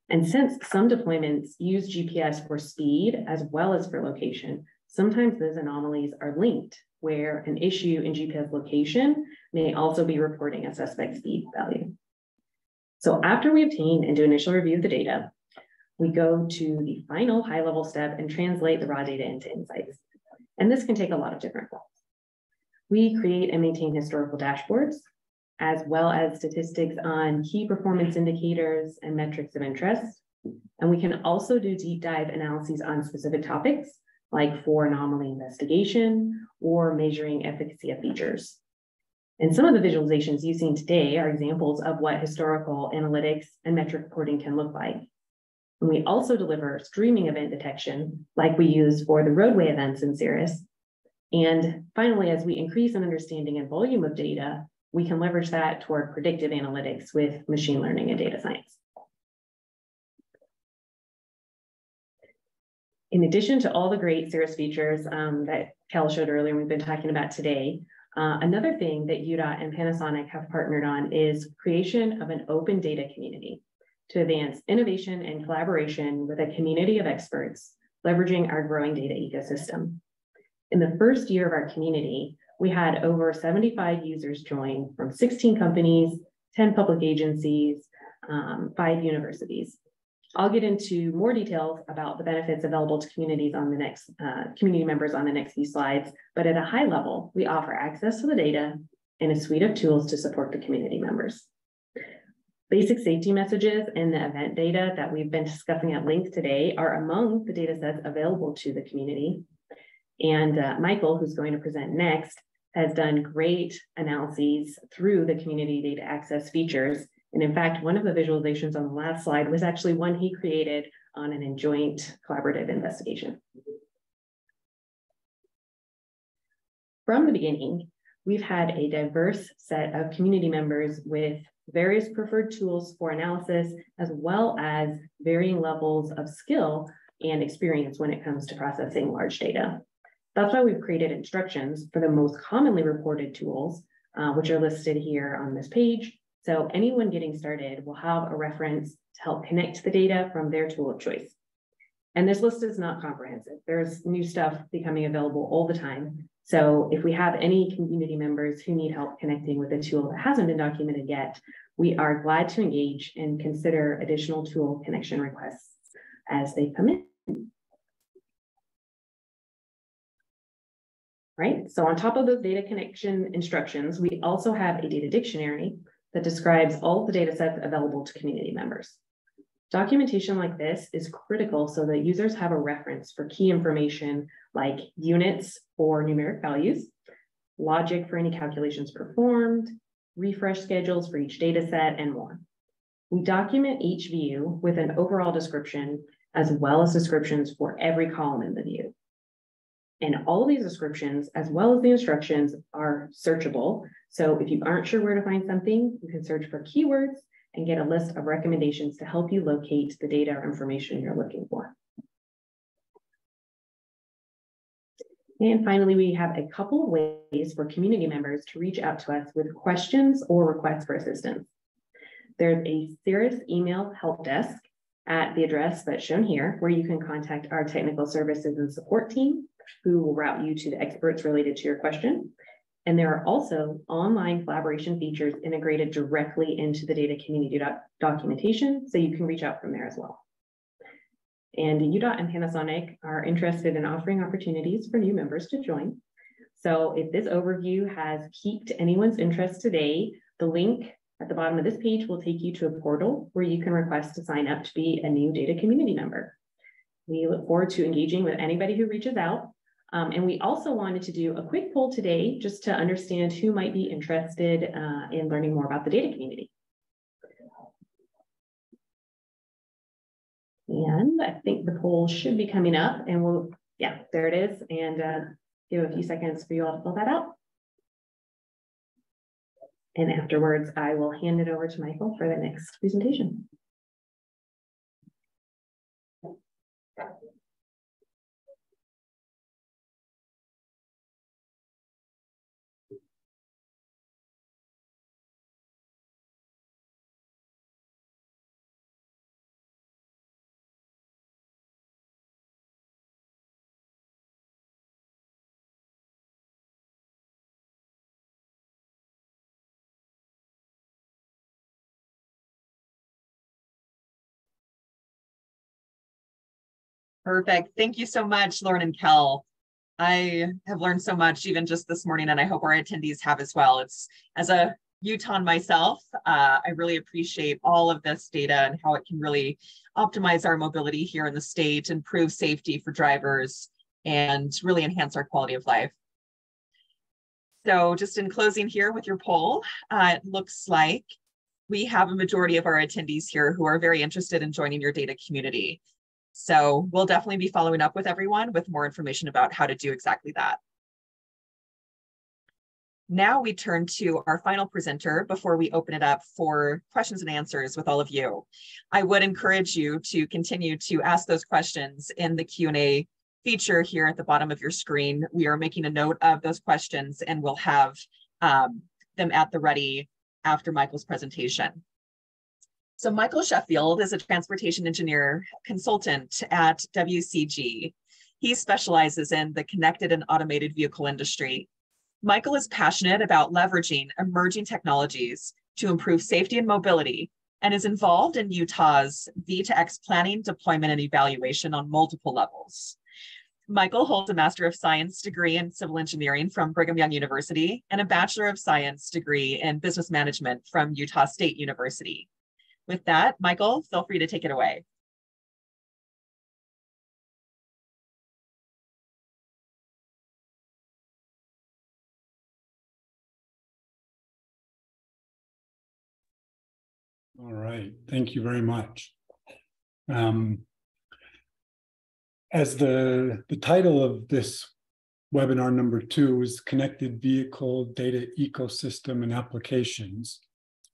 And since some deployments use GPS for speed as well as for location, sometimes those anomalies are linked, where an issue in GPS location may also be reporting a suspect speed value. So after we obtain and do initial review of the data, we go to the final high-level step and translate the raw data into insights. And this can take a lot of different forms. We create and maintain historical dashboards, as well as statistics on key performance indicators and metrics of interest. And we can also do deep dive analyses on specific topics, like for anomaly investigation or measuring efficacy of features. And some of the visualizations you've seen today are examples of what historical analytics and metric reporting can look like. And we also deliver streaming event detection, like we use for the roadway events in Cirrus. And finally, as we increase an understanding and volume of data, we can leverage that toward predictive analytics with machine learning and data science. In addition to all the great Cirrus features that Cal showed earlier, we've been talking about today, another thing that UDOT and Panasonic have partnered on is creation of an open data community to advance innovation and collaboration with a community of experts, leveraging our growing data ecosystem. In the first year of our community, we had over 75 users join from 16 companies, 10 public agencies, 5 universities. I'll get into more details about the benefits available to communities on the next community members on the next few slides, but at a high level, we offer access to the data and a suite of tools to support the community members. Basic safety messages and the event data that we've been discussing at length today are among the data sets available to the community. And Michael, who's going to present next, has done great analyses through the community data access features. And in fact, one of the visualizations on the last slide was actually one he created on an joint collaborative investigation. From the beginning, we've had a diverse set of community members with various preferred tools for analysis, as well as varying levels of skill and experience when it comes to processing large data. That's why we've created instructions for the most commonly reported tools, which are listed here on this page. So anyone getting started will have a reference to help connect the data from their tool of choice. And this list is not comprehensive. There's new stuff becoming available all the time. So if we have any community members who need help connecting with a tool that hasn't been documented yet, we are glad to engage and consider additional tool connection requests as they come in. Right, so on top of those data connection instructions, we also have a data dictionary that describes all of the data sets available to community members. Documentation like this is critical so that users have a reference for key information like units or numeric values, logic for any calculations performed, refresh schedules for each data set, and more. We document each view with an overall description as well as descriptions for every column in the view. And all of these descriptions, as well as the instructions, are searchable. So if you aren't sure where to find something, you can search for keywords and get a list of recommendations to help you locate the data or information you're looking for. And finally, we have a couple of ways for community members to reach out to us with questions or requests for assistance. There's a Cirrus email help desk at the address that's shown here, where you can contact our technical services and support team, who will route you to the experts related to your question. And there are also online collaboration features integrated directly into the data community documentation, so you can reach out from there as well. And UDOT and Panasonic are interested in offering opportunities for new members to join. So if this overview has piqued anyone's interest today, the link at the bottom of this page will take you to a portal where you can request to sign up to be a new data community member. We look forward to engaging with anybody who reaches out. And we also wanted to do a quick poll today just to understand who might be interested in learning more about the data community. And I think the poll should be coming up, and we'll, yeah, there it is. And give a few seconds for you all to fill that out. And afterwards, I will hand it over to Michael for the next presentation. Perfect. Thank you so much, Lauren and Kel. I have learned so much even just this morning, and I hope our attendees have as well. It's, as a UTON myself, I really appreciate all of this data and how it can really optimize our mobility here in the state, improve safety for drivers, and really enhance our quality of life. So just in closing here with your poll, it looks like we have a majority of our attendees here who are very interested in joining your data community. So we'll definitely be following up with everyone with more information about how to do exactly that. Now we turn to our final presenter before we open it up for questions and answers with all of you. I would encourage you to continue to ask those questions in the Q&A feature here at the bottom of your screen. We are making a note of those questions and we'll have them at the ready after Michael's presentation. So Michael Sheffield is a transportation engineer consultant at WCG. He specializes in the connected and automated vehicle industry. Michael is passionate about leveraging emerging technologies to improve safety and mobility and is involved in Utah's V2X planning, deployment, and evaluation on multiple levels. Michael holds a Master of Science degree in Civil Engineering from Brigham Young University and a Bachelor of Science degree in Business Management from Utah State University. With that, Michael, feel free to take it away. All right, thank you very much. As the title of this webinar number 2 is Connected Vehicle Data Ecosystem and Applications,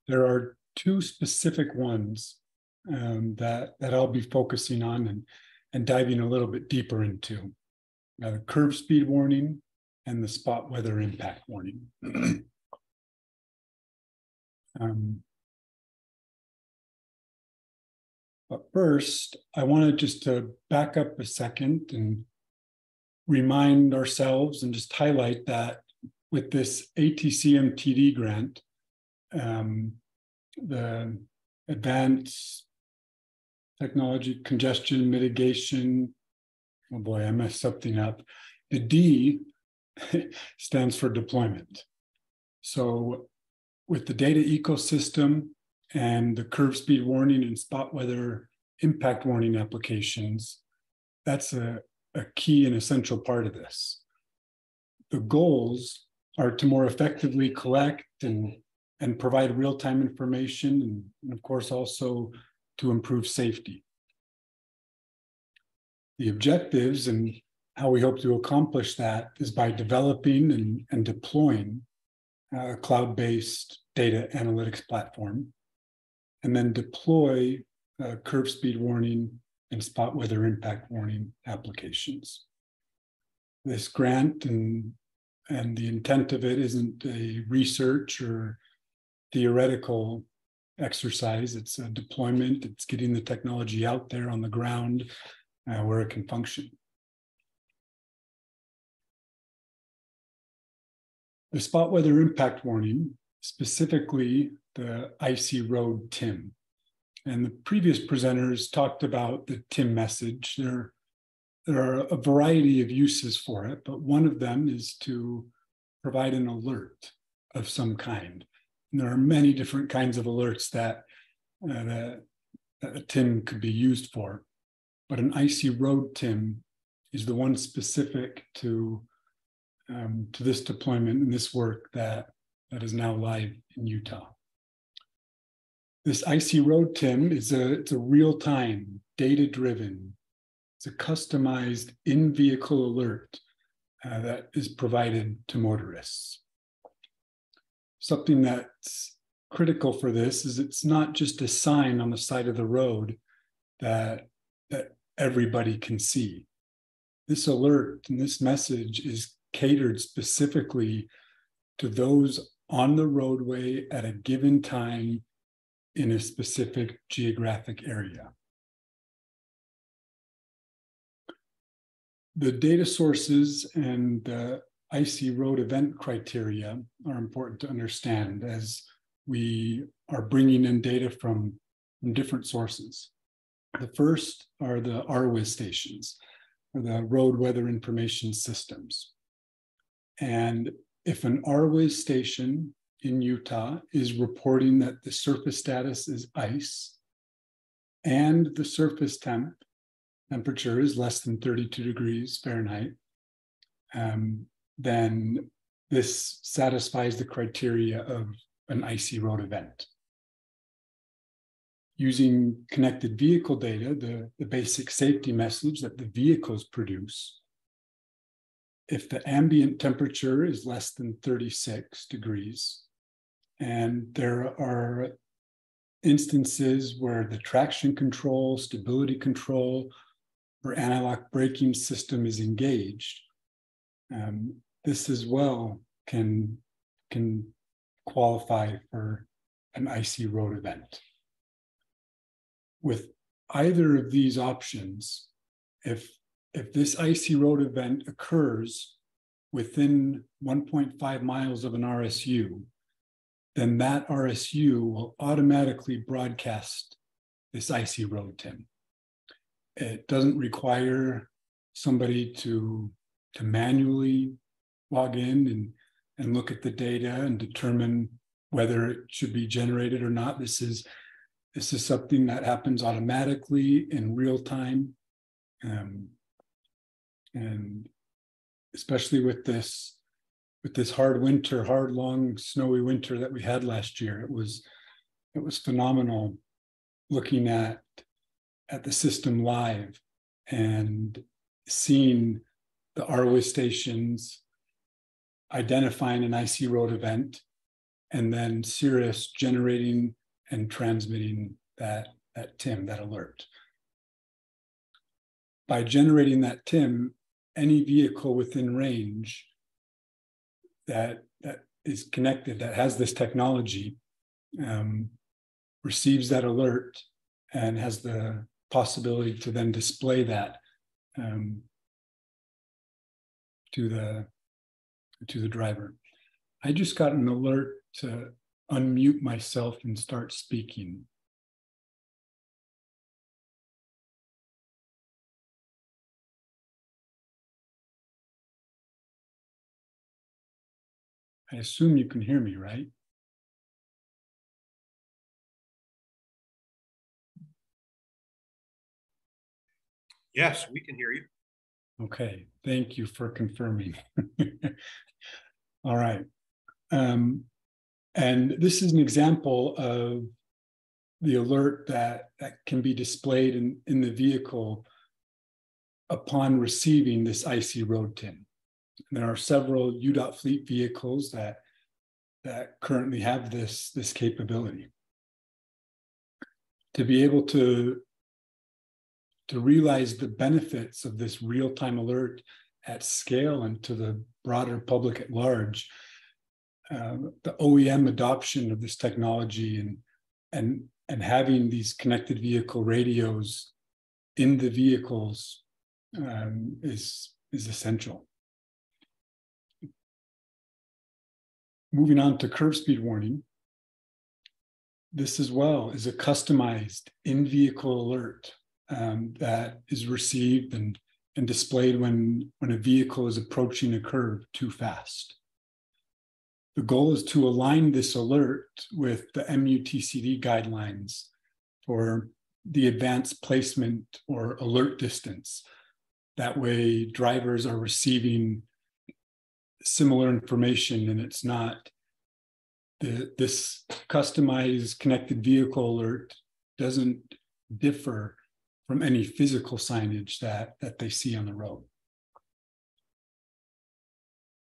there are 2 specific ones that I'll be focusing on and diving a little bit deeper into. The curve speed warning and the spot weather impact warning. But first, I wanted just to back up a second and remind ourselves and just highlight that with this ATC-MTD grant, the Advanced Technology Congestion Mitigation, oh boy, I messed something up. The D stands for deployment. So with the data ecosystem and the curve speed warning and spot weather impact warning applications, that's a key and essential part of this. The goals are to more effectively collect and provide real-time information and of course also to improve safety. The objectives and how we hope to accomplish that is by developing and deploying a cloud-based data analytics platform, and then deploy curve speed warning and spot weather impact warning applications. This grant and the intent of it isn't a research or theoretical exercise. It's a deployment. It's getting the technology out there on the ground where it can function. The spot weather impact warning, specifically the icy road TIM. And the previous presenters talked about the TIM message. There are a variety of uses for it, but one of them is to provide an alert of some kind. And there are many different kinds of alerts that a TIM could be used for, but an icy road TIM is the one specific to this deployment and this work that is now live in Utah. This icy road TIM it's a real-time, data-driven, it's a customized in-vehicle alert that is provided to motorists. Something that's critical for this is it's not just a sign on the side of the road that everybody can see. This alert and this message is catered specifically to those on the roadway at a given time in a specific geographic area. The data sources and the icy road event criteria are important to understand as we are bringing in data from different sources. The first are the RWIS stations, or the Road Weather Information Systems. And if an RWIS station in Utah is reporting that the surface status is ice and the surface temperature is less than 32 degrees Fahrenheit, then this satisfies the criteria of an icy road event. Using connected vehicle data, the basic safety message that the vehicles produce, if the ambient temperature is less than 36 degrees, and there are instances where the traction control, stability control, or anti-lock braking system is engaged, this as well can qualify for an icy road event. With either of these options, if this icy road event occurs within 1.5 miles of an RSU, then that RSU will automatically broadcast this icy road TIM. It doesn't require somebody to manually log in and look at the data and determine whether it should be generated or not. This is something that happens automatically in real time. And especially with this hard long snowy winter that we had last year, it was phenomenal looking at the system live and seeing the RWIS stations identifying an icy road event, and then Cirrus generating and transmitting that TIM, that alert. By generating that TIM, any vehicle within range that is connected, that has this technology, receives that alert and has the possibility to then display that to the driver. I just got an alert to unmute myself and start speaking. I assume you can hear me, right? Yes, we can hear you. Okay, thank you for confirming. All right. And this is an example of the alert that can be displayed in the vehicle upon receiving this icy road TIM. There are several UDOT fleet vehicles that currently have this capability. To be able to realize the benefits of this real-time alert at scale and to the broader public at large, the OEM adoption of this technology and having these connected vehicle radios in the vehicles is essential. Moving on to curve speed warning. This as well is a customized in-vehicle alert that is received and displayed when a vehicle is approaching a curve too fast. The goal is to align this alert with the MUTCD guidelines for the advanced placement or alert distance. That way, drivers are receiving similar information, and it's not this customized connected vehicle alert doesn't differ from any physical signage that they see on the road.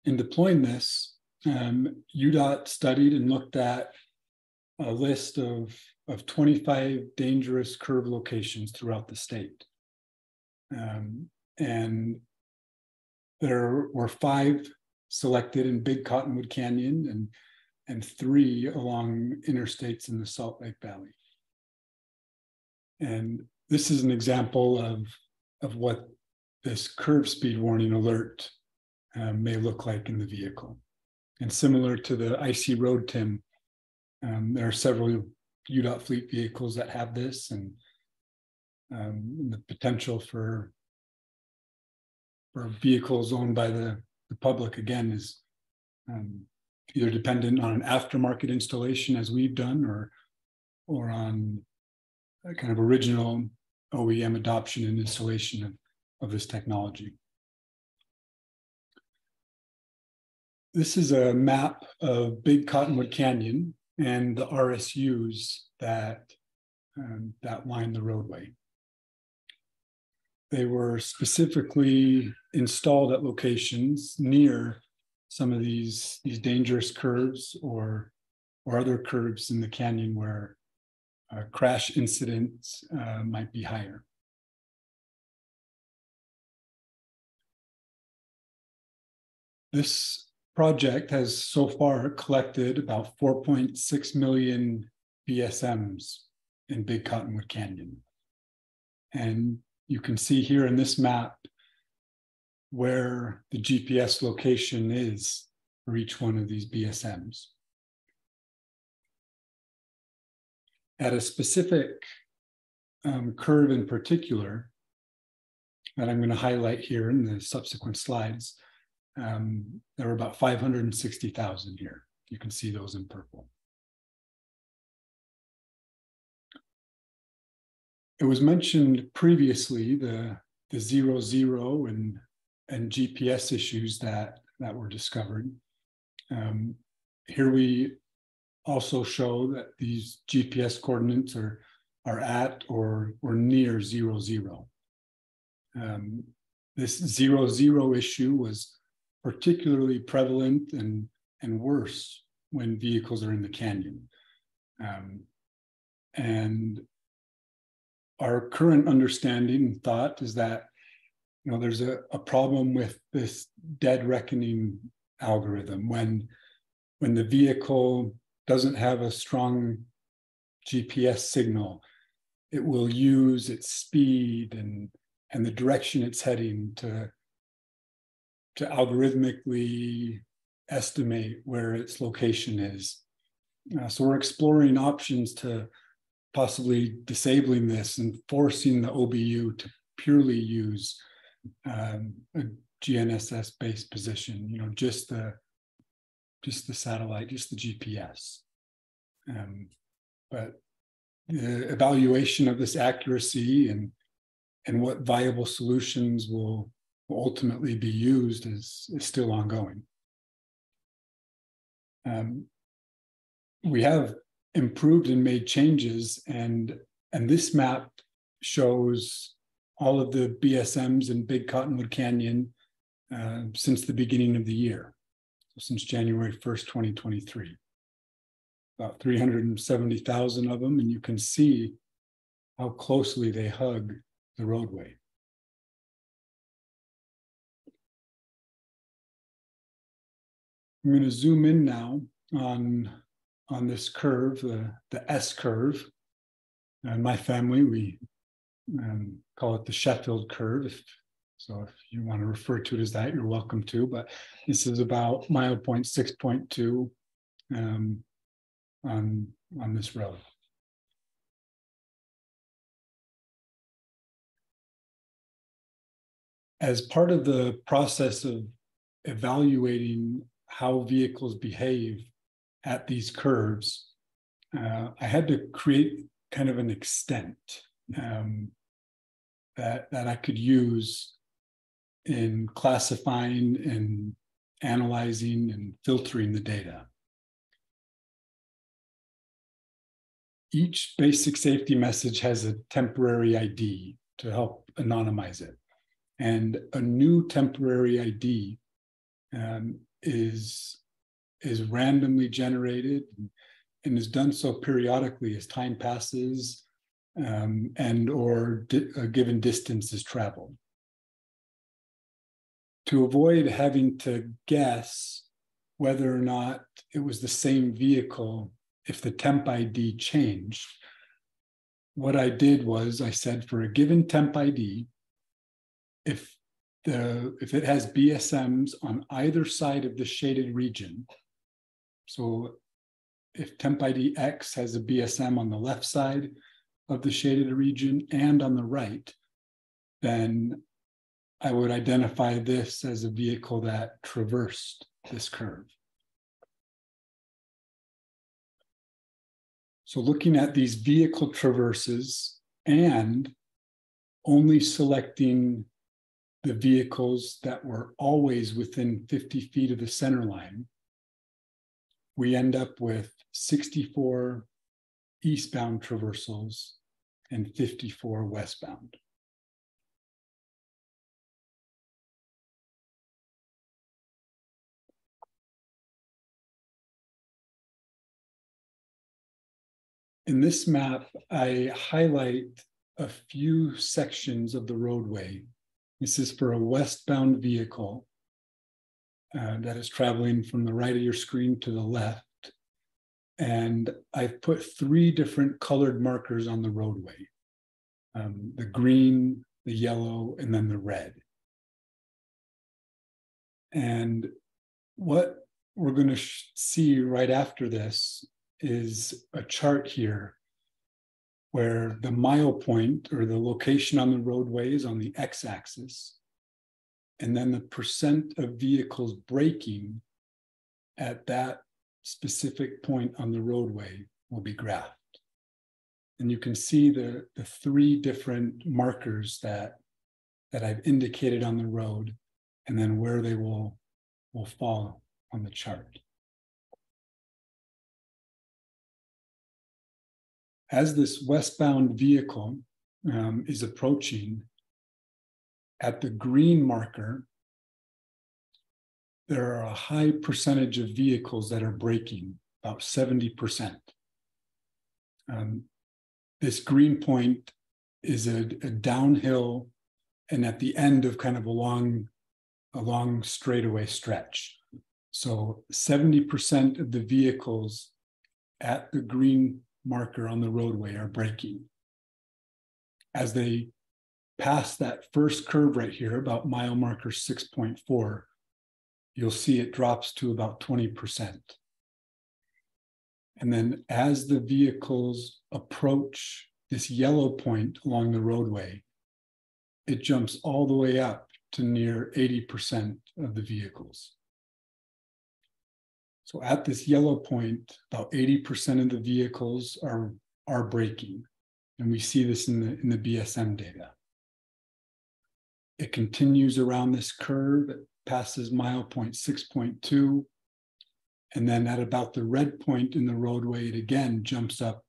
In deploying this, UDOT studied and looked at a list of 25 dangerous curve locations throughout the state. And there were 5 selected in Big Cottonwood Canyon and 3 along interstates in the Salt Lake Valley. And this is an example of what this curve speed warning alert may look like in the vehicle. And similar to the icy road TIM, there are several UDOT fleet vehicles that have this, and the potential for vehicles owned by the public, again, is either dependent on an aftermarket installation as we've done, or on a kind of original OEM adoption and installation of this technology. This is a map of Big Cottonwood Canyon and the RSUs that line the roadway. they were specifically installed at locations near some of these dangerous curves or other curves in the canyon where crash incidents might be higher. This project has so far collected about 4.6 million BSMs in Big Cottonwood Canyon. And you can see here in this map where the GPS location is for each one of these BSMs. At a specific curve in particular that I'm going to highlight here in the subsequent slides, there are about 560,000 here. You can see those in purple. It was mentioned previously the 0 and GPS issues that were discovered. Here we also show that these GPS coordinates are at or near 0. This 0 issue was particularly prevalent and worse when vehicles are in the canyon. And our current understanding and thought is that there's a problem with this dead reckoning algorithm. When the vehicle doesn't have a strong GPS signal, it will use its speed and the direction it's heading to algorithmically estimate where its location is. So we're exploring options to possibly disabling this and forcing the OBU to purely use a GNSS-based position, just the satellite, just the GPS. But the evaluation of this accuracy and what viable solutions will ultimately be used is still ongoing. We have improved and made changes, and this map shows all of the BSMs in Big Cottonwood Canyon since the beginning of the year, so since January 1st, 2023. About 370,000 of them, and you can see how closely they hug the roadway. I'm going to zoom in now on this curve, the S curve. In my family, we call it the Sheffield curve. So if you want to refer to it as that, you're welcome to. But this is about milepoint 6.2 on this road. As part of the process of evaluating how vehicles behave at these curves, I had to create kind of an extent that I could use in classifying and analyzing and filtering the data. Each basic safety message has a temporary ID to help anonymize it. And a new temporary ID is randomly generated and is done so periodically as time passes and or a given distance is traveled. To avoid having to guess whether or not it was the same vehicle if the temp ID changed, what I did was I said for a given temp ID, if it has BSMs on either side of the shaded region, so if temp ID X has a BSM on the left side of the shaded region and on the right, then I would identify this as a vehicle that traversed this curve. So looking at these vehicle traverses and only selecting the vehicles that were always within 50 feet of the center line, we end up with 64 eastbound traversals and 54 westbound. In this map, I highlight a few sections of the roadway. This is for a westbound vehicle that is traveling from the right of your screen to the left. And I've put 3 different colored markers on the roadway. The green, the yellow, and then the red. And what we're going to see right after this is a chart here where the mile point, or the location on the roadway, is on the x-axis. And then the percent of vehicles braking at that specific point on the roadway will be graphed. And you can see the 3 different markers that I've indicated on the road, and then where they will fall on the chart. As this westbound vehicle is approaching, at the green marker, there are a high percentage of vehicles that are braking, about 70%. This green point is a downhill and at the end of kind of a long straightaway stretch. So 70% of the vehicles at the green marker on the roadway are braking. As they pass that first curve right here, about mile marker 6.4, you'll see it drops to about 20%. And then as the vehicles approach this yellow point along the roadway, it jumps all the way up to near 80% of the vehicles. So at this yellow point, about 80% of the vehicles are braking. And we see this in the BSM data. It continues around this curve, it passes mile point 6.2. And then at about the red point in the roadway, it again jumps up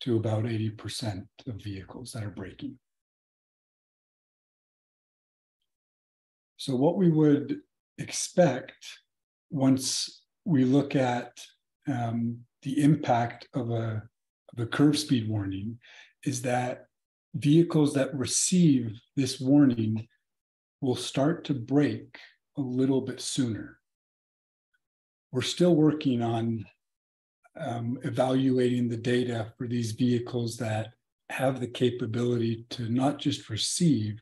to about 80% of vehicles that are braking. So what we would expect once we look at the impact of a curve speed warning is that vehicles that receive this warning will start to brake a little bit sooner. We're still working on evaluating the data for these vehicles that have the capability to not just receive,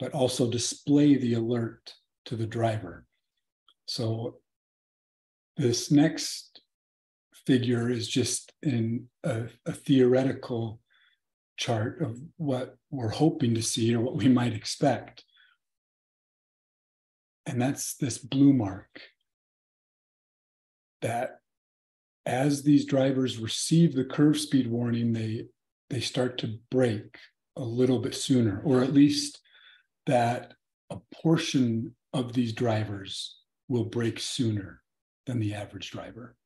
but also display the alert to the driver. So this next figure is just in a theoretical chart of what we're hoping to see or what we might expect. And that's this blue mark, that as these drivers receive the curve speed warning, they start to brake a little bit sooner, or at least that a portion of these drivers will brake sooner than the average driver.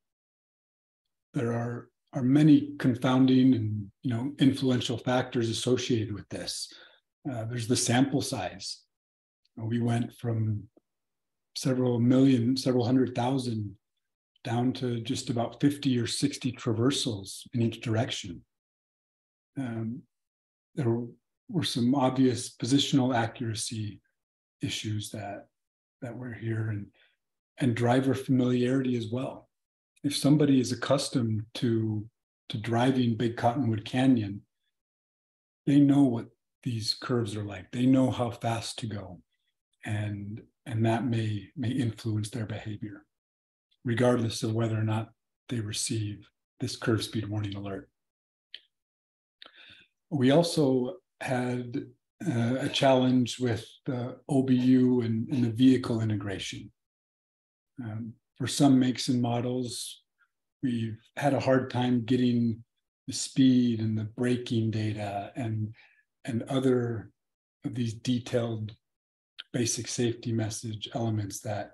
There are many confounding and influential factors associated with this. There's the sample size. We went from several million, several 100,000 down to just about 50 or 60 traversals in each direction. There were some obvious positional accuracy issues that were here, and driver familiarity as well. If somebody is accustomed to driving Big Cottonwood Canyon, they know what these curves are like. They know how fast to go, and that may influence their behavior, regardless of whether or not they receive this curve speed warning alert. We also had a challenge with the OBU and the vehicle integration. For some makes and models, we've had a hard time getting the speed and the braking data and other of these detailed basic safety message elements that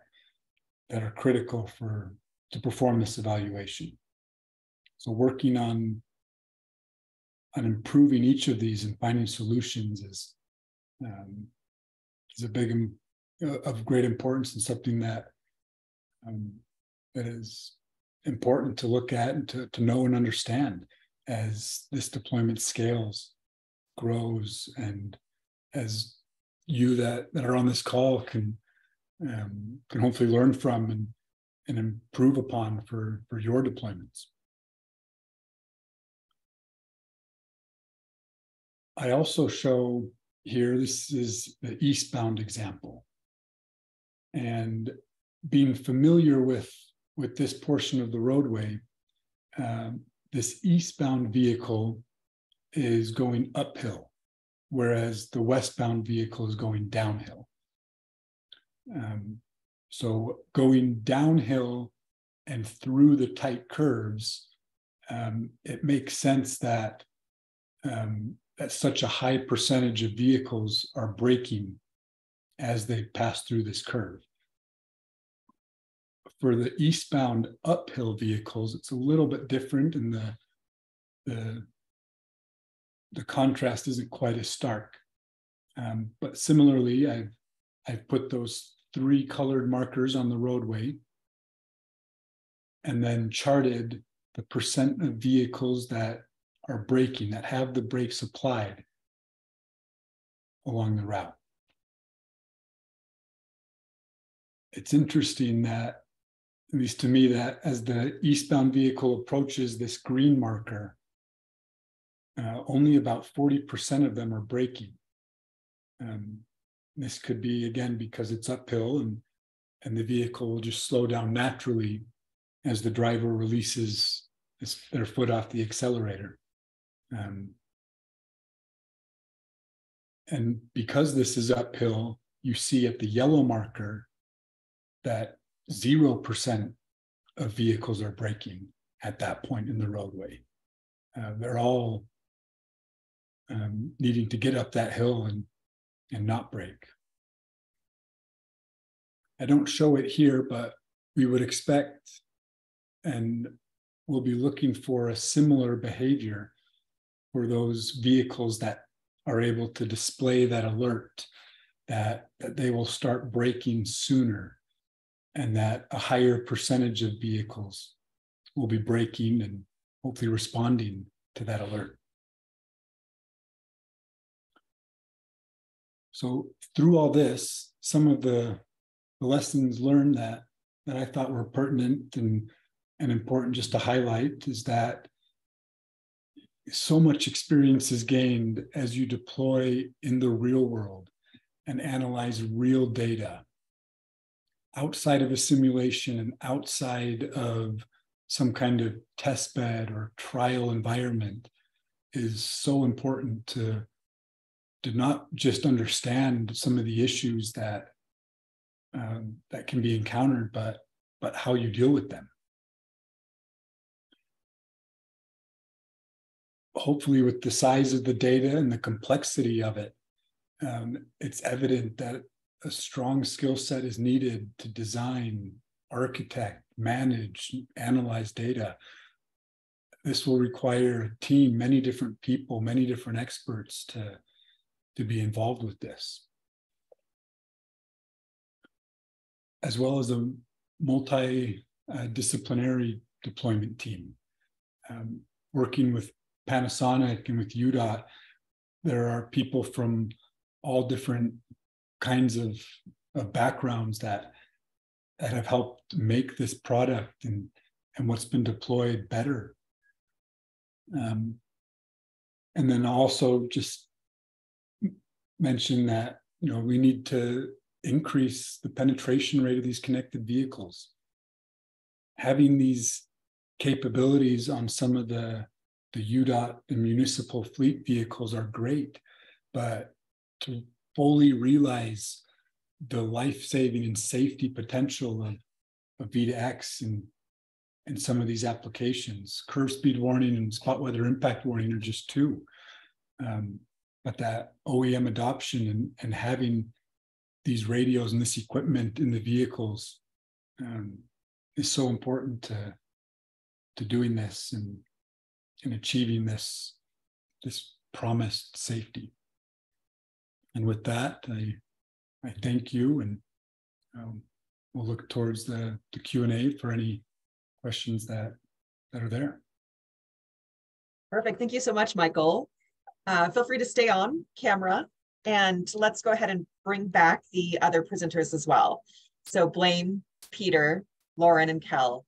are critical to perform this evaluation. So working on improving each of these and finding solutions is a big of great importance, and something that is important to look at and to know and understand. as this deployment scales, grows, and as you that are on this call can hopefully learn from and improve upon for your deployments. I also show here, this is the eastbound example. And being familiar with this portion of the roadway, this eastbound vehicle is going uphill, whereas the westbound vehicle is going downhill. So going downhill and through the tight curves, it makes sense that such a high percentage of vehicles are braking as they pass through this curve. For the eastbound uphill vehicles, it's a little bit different, and the contrast isn't quite as stark. But similarly, I've put those 3 colored markers on the roadway and then charted the percent of vehicles that are braking, that have the brakes applied along the route. It's interesting that, at least to me, that as the eastbound vehicle approaches this green marker, only about 40% of them are braking. This could be, again, because it's uphill and the vehicle will just slow down naturally as the driver releases their foot off the accelerator. And because this is uphill, you see at the yellow marker that 0% of vehicles are braking at that point in the roadway. They're all needing to get up that hill and not brake. I don't show it here, but we would expect and we'll be looking for a similar behavior for those vehicles that are able to display that alert, that they will start braking sooner, and that a higher percentage of vehicles will be braking and hopefully responding to that alert. So through all this, some of the lessons learned that I thought were pertinent and important just to highlight is that so much experience is gained as you deploy in the real world and analyze real data outside of a simulation and outside of some kind of test bed or trial environment is so important to not just understand some of the issues that can be encountered, but how you deal with them. Hopefully, with the size of the data and the complexity of it, it's evident that a strong skill set is needed to design, architect, manage, analyze data. This will require a team, many different people, many different experts to be involved with this, as well as a multidisciplinary deployment team. Working with Panasonic and with UDOT, there are people from all different kinds of backgrounds that have helped make this product and what's been deployed better. And then also just mention that, we need to increase the penetration rate of these connected vehicles. Having these capabilities on some of the UDOT and municipal fleet vehicles are great, but to fully realize the life-saving and safety potential of V2X and some of these applications, curve speed warning and spot weather impact warning are just 2. But that OEM adoption and having these radios and this equipment in the vehicles is so important to doing this and achieving this promised safety. And with that, I thank you, and we'll look towards the Q&A for any questions that are there. Perfect. Thank you so much, Michael. Feel free to stay on camera, and let's go ahead and bring back the other presenters as well. So Blaine, Peter, Lauren, and Kel.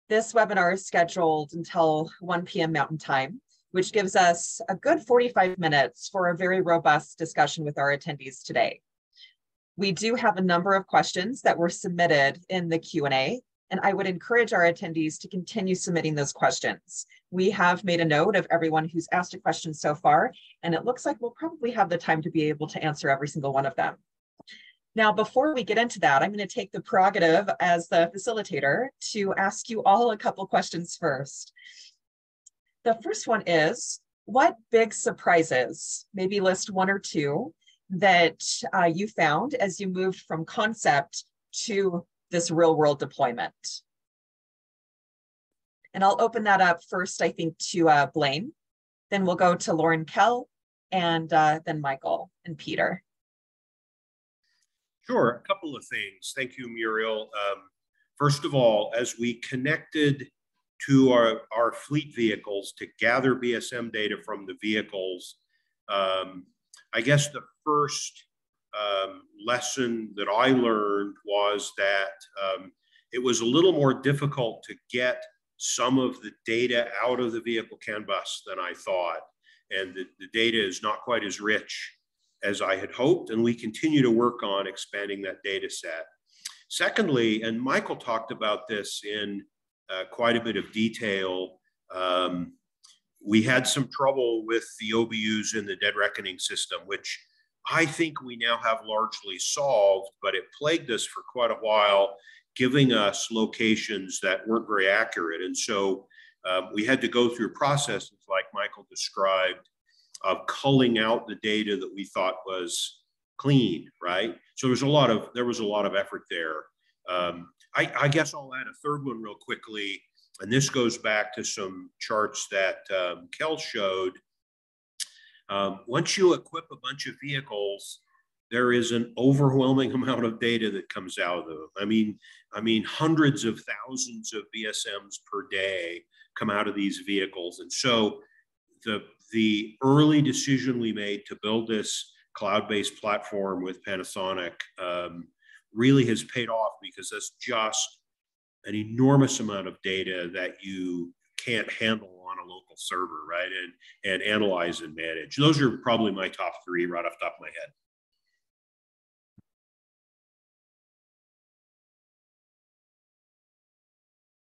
This webinar is scheduled until 1 p.m. Mountain Time, which gives us a good 45 minutes for a very robust discussion with our attendees today. We do have a number of questions that were submitted in the Q&A, and I would encourage our attendees to continue submitting those questions. We have made a note of everyone who's asked a question so far, and it looks like we'll probably have the time to be able to answer every single one of them. Now, before we get into that, I'm going to take the prerogative as the facilitator to ask you all a couple questions first. The first one is, what big surprises, maybe list one or two, that you found as you moved from concept to this real world deployment? And I'll open that up first, I think, to Blaine. Then we'll go to Lauren, Kel, and then Michael and Peter. Sure, a couple of things. Thank you, Muriel. First of all, as we connected to our fleet vehicles to gather BSM data from the vehicles, I guess the first lesson that I learned was that it was a little more difficult to get some of the data out of the vehicle CAN bus than I thought. And the data is not quite as rich as I had hoped, and we continue to work on expanding that data set. Secondly, and Michael talked about this in quite a bit of detail, we had some trouble with the OBUs in the dead reckoning system, which I think we now have largely solved, but it plagued us for quite a while, giving us locations that weren't very accurate. And so we had to go through processes like Michael described of culling out the data that we thought was clean, right? So there was a lot of effort there. I guess I'll add a third one real quickly, and this goes back to some charts that Kel showed. Once you equip a bunch of vehicles, there is an overwhelming amount of data that comes out of them. I mean, hundreds of thousands of BSMs per day come out of these vehicles, and so the early decision we made to build this cloud-based platform with Panasonic really has paid off, because that's just an enormous amount of data that you can't handle on a local server, right? And analyze and manage. Those are probably my top three right off the top of my head.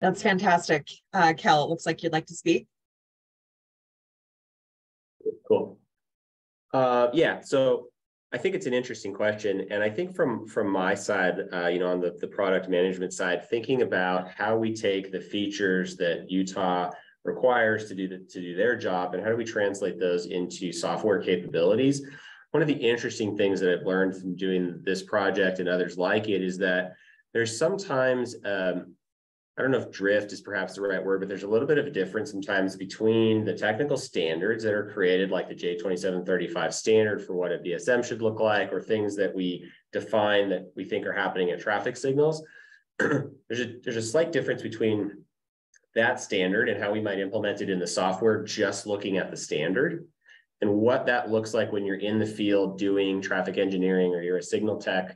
That's fantastic. Kel, it looks like you'd like to speak. Cool. Yeah, so I think it's an interesting question. And I think from my side, on the product management side, thinking about how we take the features that Utah requires to do their job, and how do we translate those into software capabilities. One of the interesting things that I've learned from doing this project and others like it is that there's sometimes, I don't know if drift is perhaps the right word, but there's a little bit of a difference sometimes between the technical standards that are created, like the J2735 standard for what a BSM should look like, or things that we define that we think are happening at traffic signals. There's a slight difference between that standard and how we might implement it in the software, just looking at the standard, and what that looks like when you're in the field doing traffic engineering, or you're a signal tech,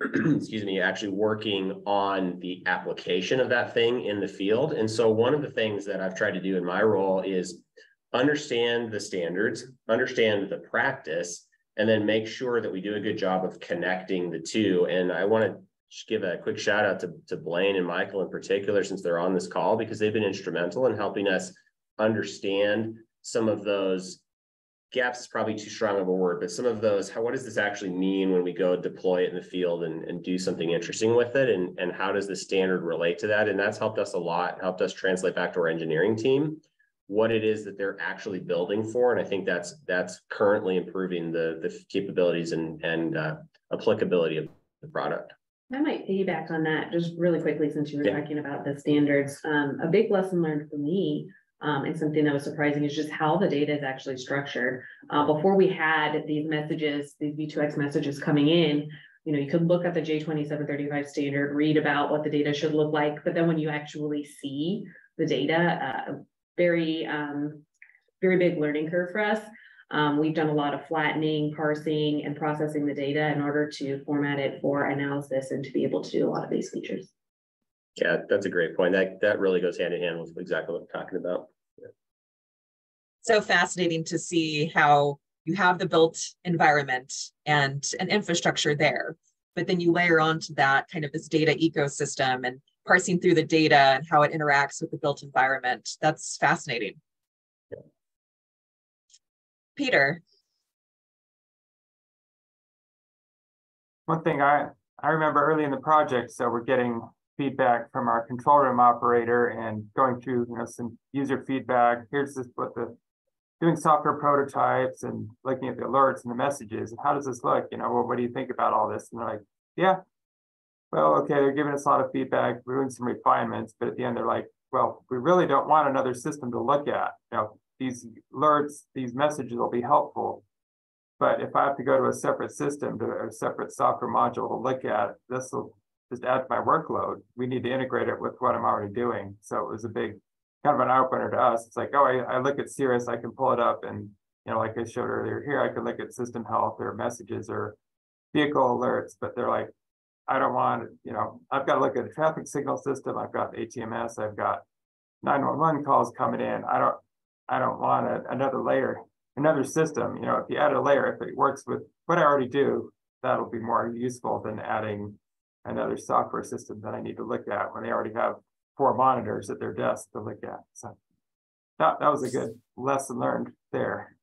excuse me, actually working on the application of that thing in the field. And so one of the things that I've tried to do in my role is understand the standards, understand the practice, and then make sure that we do a good job of connecting the two. And I want to give a quick shout out to Blaine and Michael in particular, since they're on this call, because they've been instrumental in helping us understand some of those gaps is probably too strong of a word, but some of those, what does this actually mean when we go deploy it in the field and do something interesting with it? And how does the standard relate to that? And that's helped us a lot, helped us translate back to our engineering team what it is that they're actually building for. And I think that's currently improving the capabilities and applicability of the product. I might piggyback on that just really quickly, since you were talking about the standards. A big lesson learned for me, and something that was surprising, is just how the data is actually structured. Before we had these messages, these V2X messages coming in, you could look at the J2735 standard, read about what the data should look like, but then when you actually see the data, very, very big learning curve for us. We've done a lot of flattening, parsing, and processing the data in order to format it for analysis and to be able to do a lot of these features. Yeah, that's a great point. That really goes hand in hand with exactly what I'm talking about. Yeah. So fascinating to see how you have the built environment and an infrastructure there, but then you layer onto that kind of this data ecosystem and parsing through the data and how it interacts with the built environment. That's fascinating. Yeah. Peter. One thing I remember early in the project, so we're getting feedback from our control room operator and going through, some user feedback. Here's this, doing software prototypes and looking at the alerts and the messages. And how does this look? Well, what do you think about all this? And they're like, yeah, well, okay, they're giving us a lot of feedback, we're doing some refinements, but at the end they're like, well, we really don't want another system to look at. These alerts, these messages will be helpful. But if I have to go to a separate system, to a separate software module to look at, this will just add to my workload. We need to integrate it with what I'm already doing. So it was a big kind of an eye-opener to us. It's like, oh, I look at Cirrus, I can pull it up, and like I showed earlier here, I can look at system health or messages or vehicle alerts, but they're like, I don't want, I've got to look at a traffic signal system, I've got ATMS, I've got 911 calls coming in. I don't want another layer, another system. If you add a layer, if it works with what I already do, that'll be more useful than adding another software system that I need to look at when they already have 4 monitors at their desk to look at. So that was a good lesson learned there.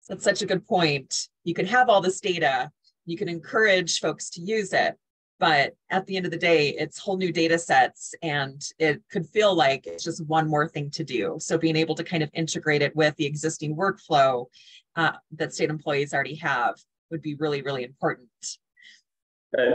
That's such a good point. You can have all this data, you can encourage folks to use it, but at the end of the day, it's whole new data sets and it could feel like it's just one more thing to do. So being able to kind of integrate it with the existing workflow that state employees already have would be really, really important.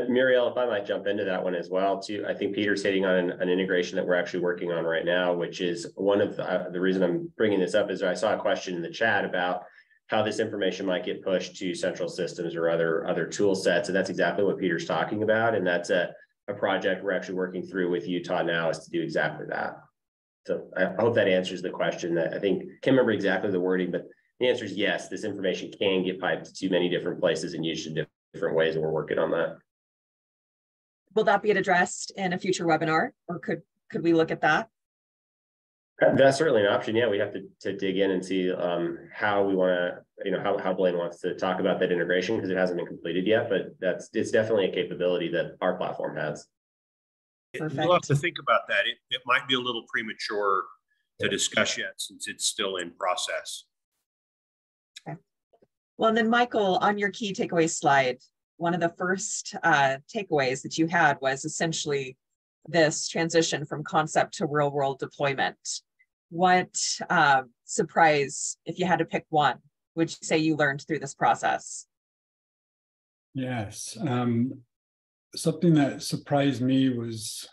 Muriel, if I might jump into that one as well, too. I think Peter's hitting on an integration that we're actually working on right now, which is one of the reason I'm bringing this up is I saw a question in the chat about how this information might get pushed to central systems or other tool sets. And that's exactly what Peter's talking about. And that's a project we're actually working through with Utah now is to do exactly that. So I hope that answers the question. I think, can't remember exactly the wording, but the answer is yes, this information can get piped to many different places and used in different ways, and we're working on that. Will that be addressed in a future webinar, or could we look at that? That's certainly an option. Yeah, we have to dig in and see how we want to, how Blaine wants to talk about that integration because it hasn't been completed yet, but it's definitely a capability that our platform has. Perfect. We'll have to think about that. It might be a little premature to discuss yet since it's still in process. Okay. Well, and then Michael, on your key takeaway slide, one of the first takeaways that you had was essentially this transition from concept to real world deployment. What surprise, if you had to pick one, would you say you learned through this process? Yes. Something that surprised me was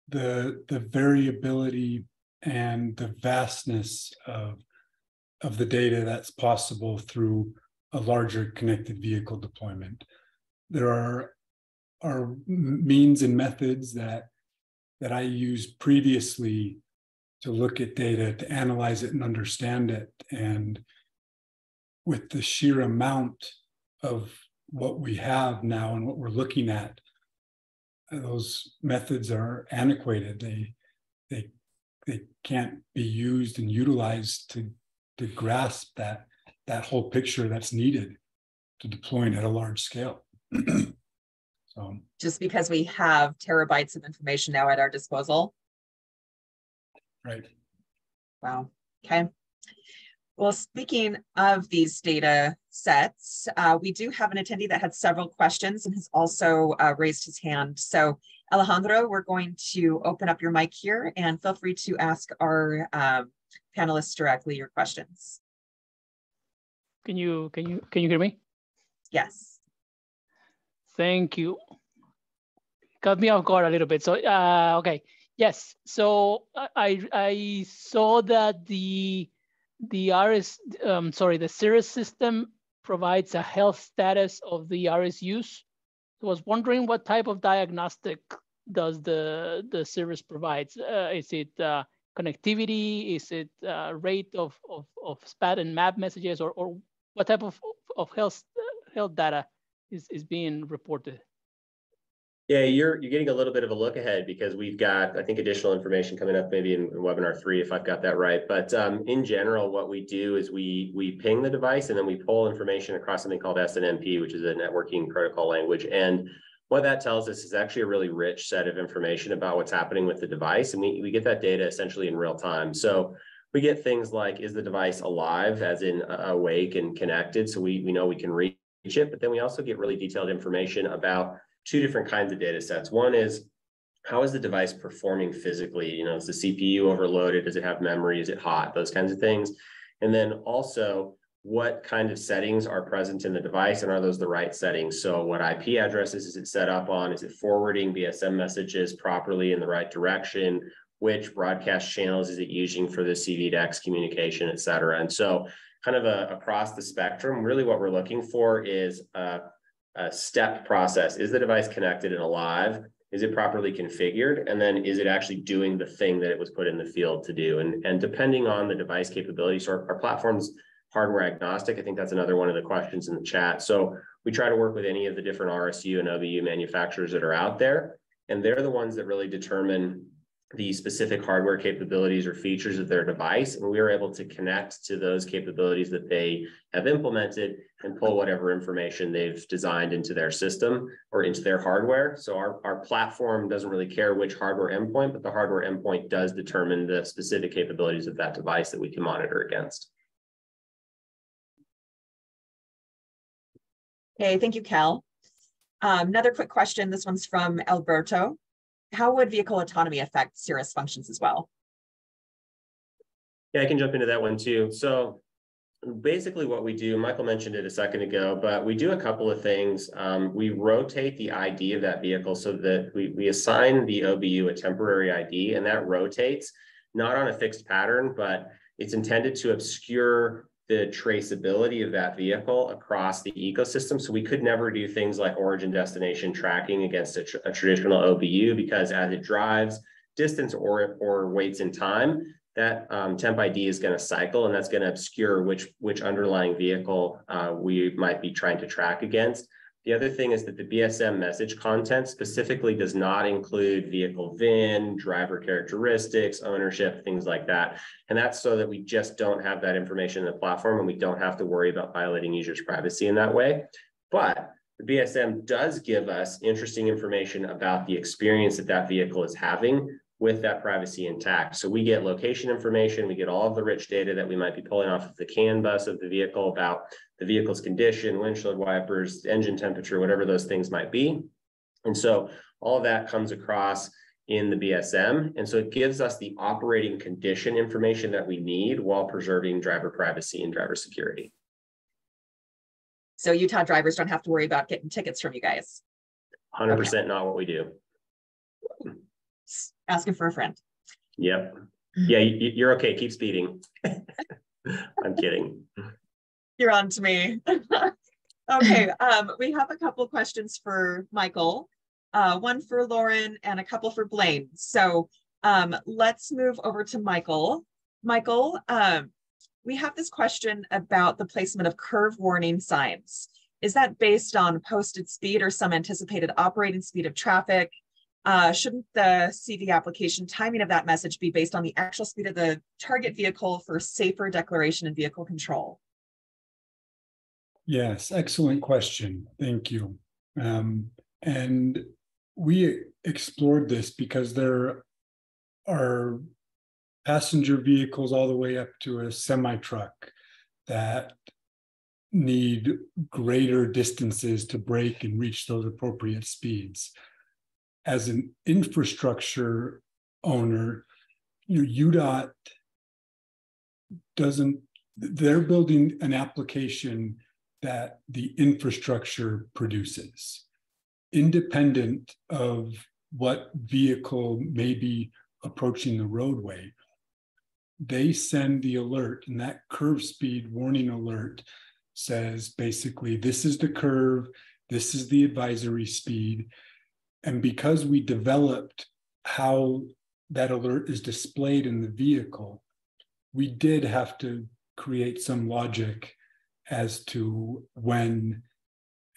the variability and the vastness of the data that's possible through a larger connected vehicle deployment. There are means and methods that I used previously to look at data, to analyze it and understand it. And with the sheer amount of what we have now and what we're looking at, those methods are antiquated. They can't be used and utilized to grasp that whole picture that's needed to deploying at a large scale. So just because we have terabytes of information now at our disposal. Right. Wow. Okay. Well, speaking of these data sets, we do have an attendee that had several questions and has also raised his hand. So Alejandro, we're going to open up your mic here and feel free to ask our panelists directly your questions. Can you hear me? Yes. Thank you. Cut me off guard a little bit. So okay, yes. So I saw that the Cirrus system provides a health status of the RSUs. I was wondering what type of diagnostic does the Cirrus provides? Is it connectivity? Is it rate of SPAT and map messages, or what type of health data is being reported? Yeah, you're getting a little bit of a look ahead because we've got, I think, additional information coming up maybe in webinar 3, if I've got that right. But in general, what we do is we ping the device and then we pull information across something called SNMP, which is a networking protocol language. And what that tells us is actually a really rich set of information about what's happening with the device. And we get that data essentially in real time. So we get things like, is the device alive, as in awake and connected? So we know we can reach it, but then we also get really detailed information about 2 different kinds of data sets. One is, how is the device performing physically? You know, is the CPU overloaded? Does it have memory? Is it hot? Those kinds of things. And then also, what kind of settings are present in the device, and are those the right settings? So what IP addresses is it set up on? Is it forwarding BSM messages properly in the right direction? Which broadcast channels is it using for the CV-DEX communication, et cetera? And so kind of across the spectrum, really what we're looking for is a step process. Is the device connected and alive? Is it properly configured? And then is it actually doing the thing that it was put in the field to do? And depending on the device capabilities, so our platform's hardware agnostic. I think that's another one of the questions in the chat. So we try to work with any of the different RSU and OBU manufacturers that are out there. And they're the ones that really determine the specific hardware capabilities or features of their device. And we are able to connect to those capabilities that they have implemented and pull whatever information they've designed into their system or into their hardware. So our platform doesn't really care which hardware endpoint, but the hardware endpoint does determine the specific capabilities of that device that we can monitor against. Okay, thank you, Cal. Another quick question. This one's from Alberto. How would vehicle autonomy affect Cirrus functions as well? Yeah, I can jump into that one too. So basically what we do, Michael mentioned it a second ago, but we do a couple of things. We rotate the ID of that vehicle so that we assign the OBU a temporary ID, and that rotates not on a fixed pattern, but it's intended to obscure the traceability of that vehicle across the ecosystem. So we could never do things like origin destination tracking against a traditional OBU, because as it drives distance or waits in time, that temp ID is going to cycle, and that's going to obscure which underlying vehicle we might be trying to track against. The other thing is that the BSM message content specifically does not include vehicle VIN, driver characteristics, ownership, things like that. And that's so that we just don't have that information in the platform, and we don't have to worry about violating users' privacy in that way. But the BSM does give us interesting information about the experience that vehicle is having with that privacy intact. So we get location information, we get all of the rich data that we might be pulling off of the CAN bus of the vehicle about the vehicle's condition, windshield wipers, engine temperature, whatever those things might be. And so all of that comes across in the BSM. And so it gives us the operating condition information that we need while preserving driver privacy and driver security. So Utah drivers don't have to worry about getting tickets from you guys. 100% not what we do. Asking for a friend. Yep. Yeah, you're okay. Keep speeding. I'm kidding. You're on to me. Okay, we have a couple questions for Michael, one for Lauren and a couple for Blaine. So let's move over to Michael. Michael, we have this question about the placement of curve warning signs. Is that based on posted speed or some anticipated operating speed of traffic? Shouldn't the CV application timing of that message be based on the actual speed of the target vehicle for safer declaration and vehicle control? Yes, excellent question. Thank you. And we explored this because there are passenger vehicles all the way up to a semi-truck that need greater distances to brake and reach those appropriate speeds. As an infrastructure owner, UDOT they're building an application that the infrastructure produces, independent of what vehicle may be approaching the roadway. They send the alert, and that curve speed warning alert says basically, this is the curve, this is the advisory speed. And because we developed how that alert is displayed in the vehicle, we did have to create some logic as to when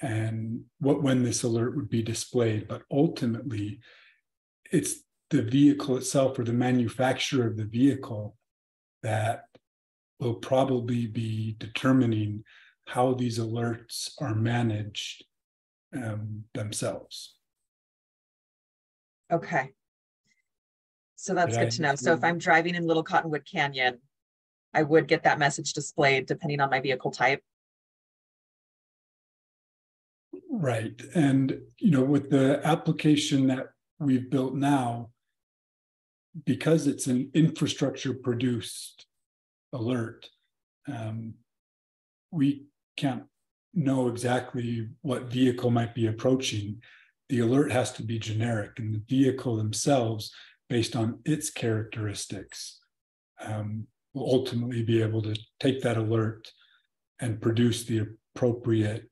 this alert would be displayed. But ultimately, it's the vehicle itself or the manufacturer of the vehicle that will probably be determining how these alerts are managed themselves. Okay. So that's good to know. So if I'm driving in Little Cottonwood Canyon, I would get that message displayed depending on my vehicle type. Right. And, you know, with the application that we've built now, because it's an infrastructure produced alert, we can't know exactly what vehicle might be approaching. The alert has to be generic, and the vehicle themselves, based on its characteristics, will ultimately be able to take that alert and produce the appropriate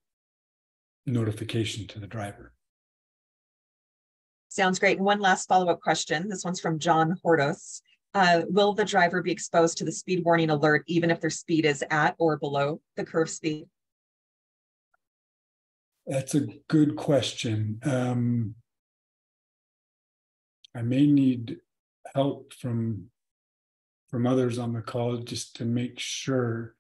notification to the driver. Sounds great. And one last follow-up question. This one's from John Hordos. Will the driver be exposed to the speed warning alert even if their speed is at or below the curve speed? That's a good question. I may need help from others on the call just to make sure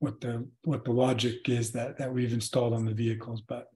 what the logic is that we've installed on the vehicles. But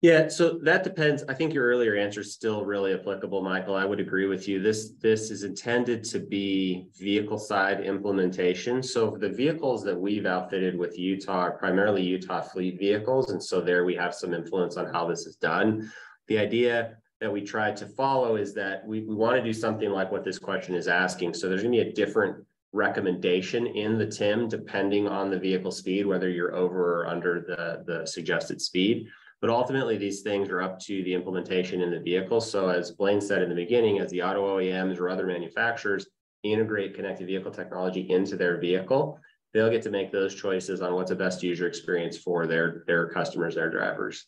yeah, so that depends. I think your earlier answer is still really applicable, Michael. I would agree with you. This is intended to be vehicle side implementation. So the vehicles that we've outfitted with Utah are primarily Utah fleet vehicles. And so there we have some influence on how this is done. The idea that we tried to follow is that we want to do something like what this question is asking. So there's going to be a different recommendation in the TIM depending on the vehicle speed, whether you're over or under the suggested speed. But ultimately, these things are up to the implementation in the vehicle. So as Blaine said in the beginning, as the auto OEMs or other manufacturers integrate connected vehicle technology into their vehicle, they'll get to make those choices on what's the best user experience for their customers, their drivers.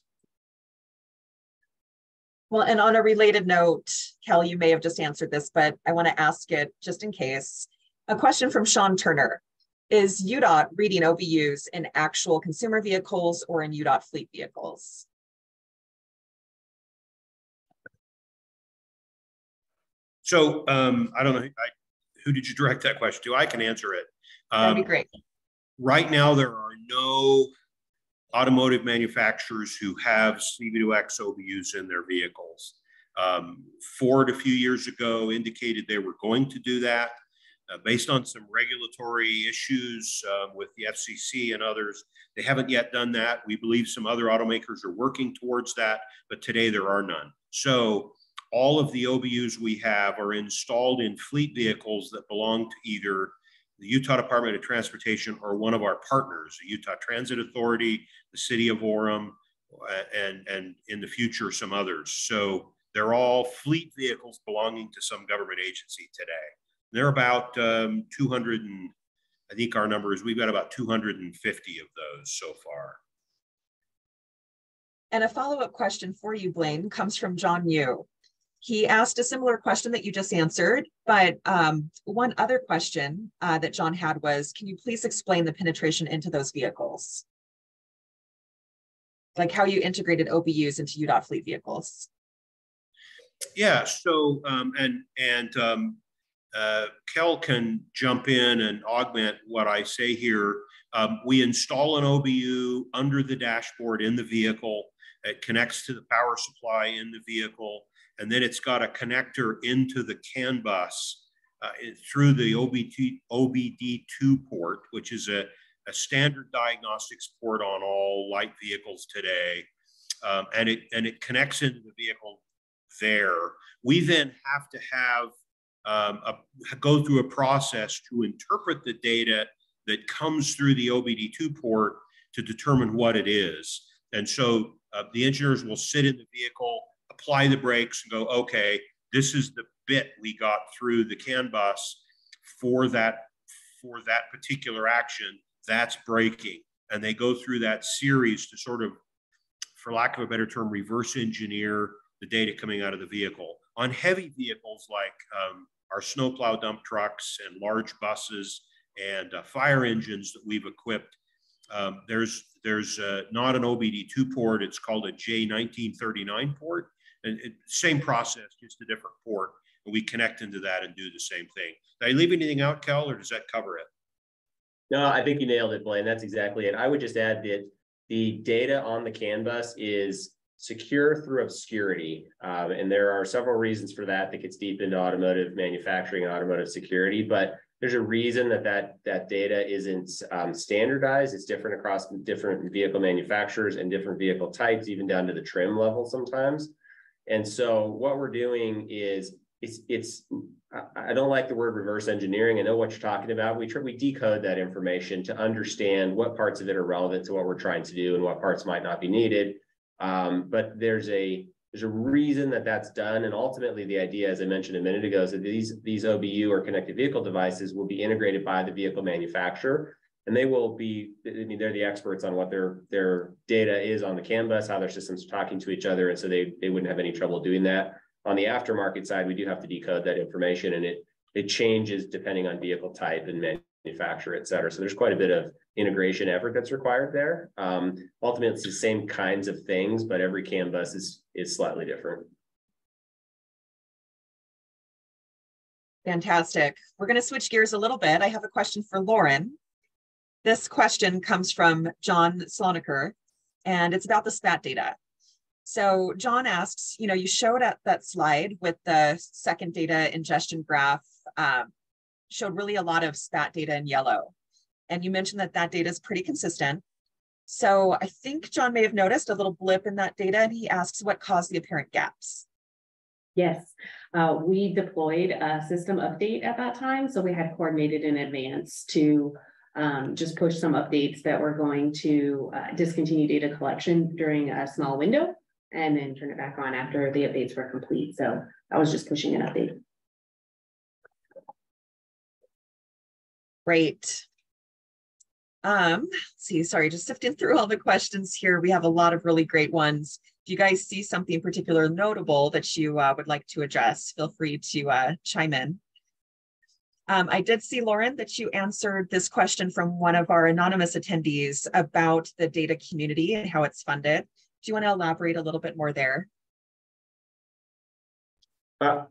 Well, and on a related note, Kelly, you may have just answered this, but I want to ask it just in case. A question from Sean Turner. Is UDOT reading OBUs in actual consumer vehicles or in UDOT fleet vehicles? So I don't know, who did you direct that question to? I can answer it. That'd be great. Right now, there are no automotive manufacturers who have CV2X OBUs in their vehicles. Ford a few years ago indicated they were going to do that. Based on some regulatory issues with the FCC and others, they haven't yet done that. We believe some other automakers are working towards that, but today there are none. So all of the OBUs we have are installed in fleet vehicles that belong to either the Utah Department of Transportation or one of our partners, the Utah Transit Authority, the City of Orem, and in the future, some others. So they're all fleet vehicles belonging to some government agency today. They're about 200, and I think our number is we've got about 250 of those so far. And a follow-up question for you, Blaine, comes from John Yu. He asked a similar question that you just answered, but one other question that John had was, can you please explain the penetration into those vehicles? Like how you integrated OBUs into UDOT fleet vehicles. Yeah, so, Kel can jump in and augment what I say here. We install an OBU under the dashboard in the vehicle. It connects to the power supply in the vehicle, and then it's got a connector into the CAN bus through the OBD2 port, which is a standard diagnostics port on all light vehicles today, and it connects into the vehicle there. We then have to have go through a process to interpret the data that comes through the OBD2 port to determine what it is. And so the engineers will sit in the vehicle, apply the brakes and go, okay, this is the bit we got through the CAN bus for that particular action, that's braking. And they go through that series to sort of, for lack of a better term, reverse engineer the data coming out of the vehicle. On heavy vehicles like our snowplow dump trucks and large buses and fire engines that we've equipped, there's not an OBD2 port. It's called a J1939 port, and same process, just a different port. And we connect into that and do the same thing. Did I leave anything out, Kel, or does that cover it? No, I think you nailed it, Blaine. That's exactly it. I would just add that the data on the CAN bus is secure through obscurity. And there are several reasons for that that gets deep into automotive manufacturing and automotive security, but there's a reason that data isn't standardized. It's different across different vehicle manufacturers and different vehicle types, even down to the trim level sometimes. And so what we're doing is I don't like the word reverse engineering. I know what you're talking about. We decode that information to understand what parts of it are relevant to what we're trying to do and what parts might not be needed. But there's a reason that that's done. And ultimately the idea, as I mentioned a minute ago, is that these OBU or connected vehicle devices will be integrated by the vehicle manufacturer. And they will be, I mean, they're the experts on what their data is on the CAN bus, how their systems are talking to each other. And so they wouldn't have any trouble doing that. On the aftermarket side, we do have to decode that information, and it changes depending on vehicle type and manufacturer, et cetera. So there's quite a bit of integration effort that's required there. Ultimately, it's the same kinds of things, but every CAN bus is slightly different. Fantastic. We're going to switch gears a little bit. I have a question for Lauren. This question comes from John Sloniker, and it's about the SPAT data. So John asks, you showed at that slide with the second data ingestion graph, showed really a lot of SPAT data in yellow. And you mentioned that data is pretty consistent. So I think John may have noticed a little blip in that data, and he asks what caused the apparent gaps. Yes, we deployed a system update at that time. So we had coordinated in advance to just push some updates that were going to discontinue data collection during a small window, and then turn it back on after the updates were complete. So I was just pushing an update. Great. Let's see, sorry, just sifting through all the questions here. We have a lot of really great ones. If you guys see something particularly notable that you would like to address, feel free to chime in. I did see, Lauren, that you answered this question from one of our anonymous attendees about the data community and how it's funded. Do you want to elaborate a little bit more there?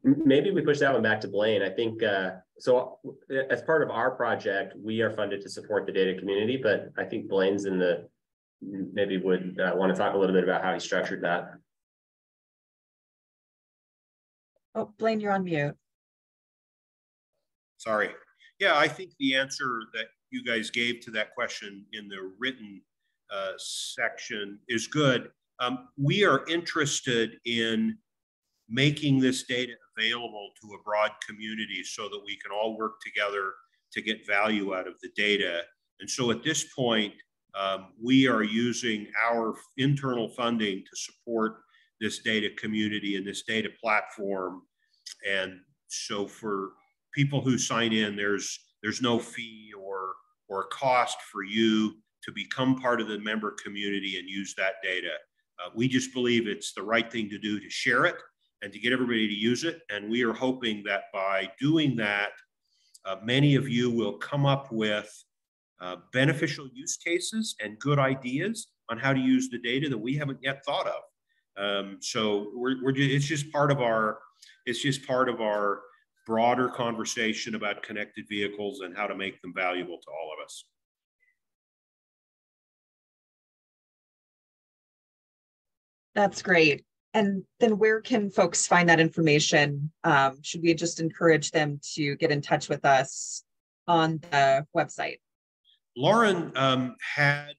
Maybe we push that one back to Blaine. I think, so as part of our project, we are funded to support the data community, but I think Blaine's maybe would want to talk a little bit about how he structured that. Oh, Blaine, you're on mute. Sorry. Yeah, I think the answer that you guys gave to that question in the written section is good. We are interested in making this data available to a broad community so that we can all work together to get value out of the data. And so at this point, we are using our internal funding to support this data community and this data platform. And so for people who sign in, there's no fee or cost for you to become part of the member community and use that data. We just believe it's the right thing to do to share it and to get everybody to use it. And we are hoping that by doing that, many of you will come up with beneficial use cases and good ideas on how to use the data that we haven't yet thought of. So it's just part of our broader conversation about connected vehicles and how to make them valuable to all of us. That's great. And then where can folks find that information? Should we just encourage them to get in touch with us on the website? Lauren had,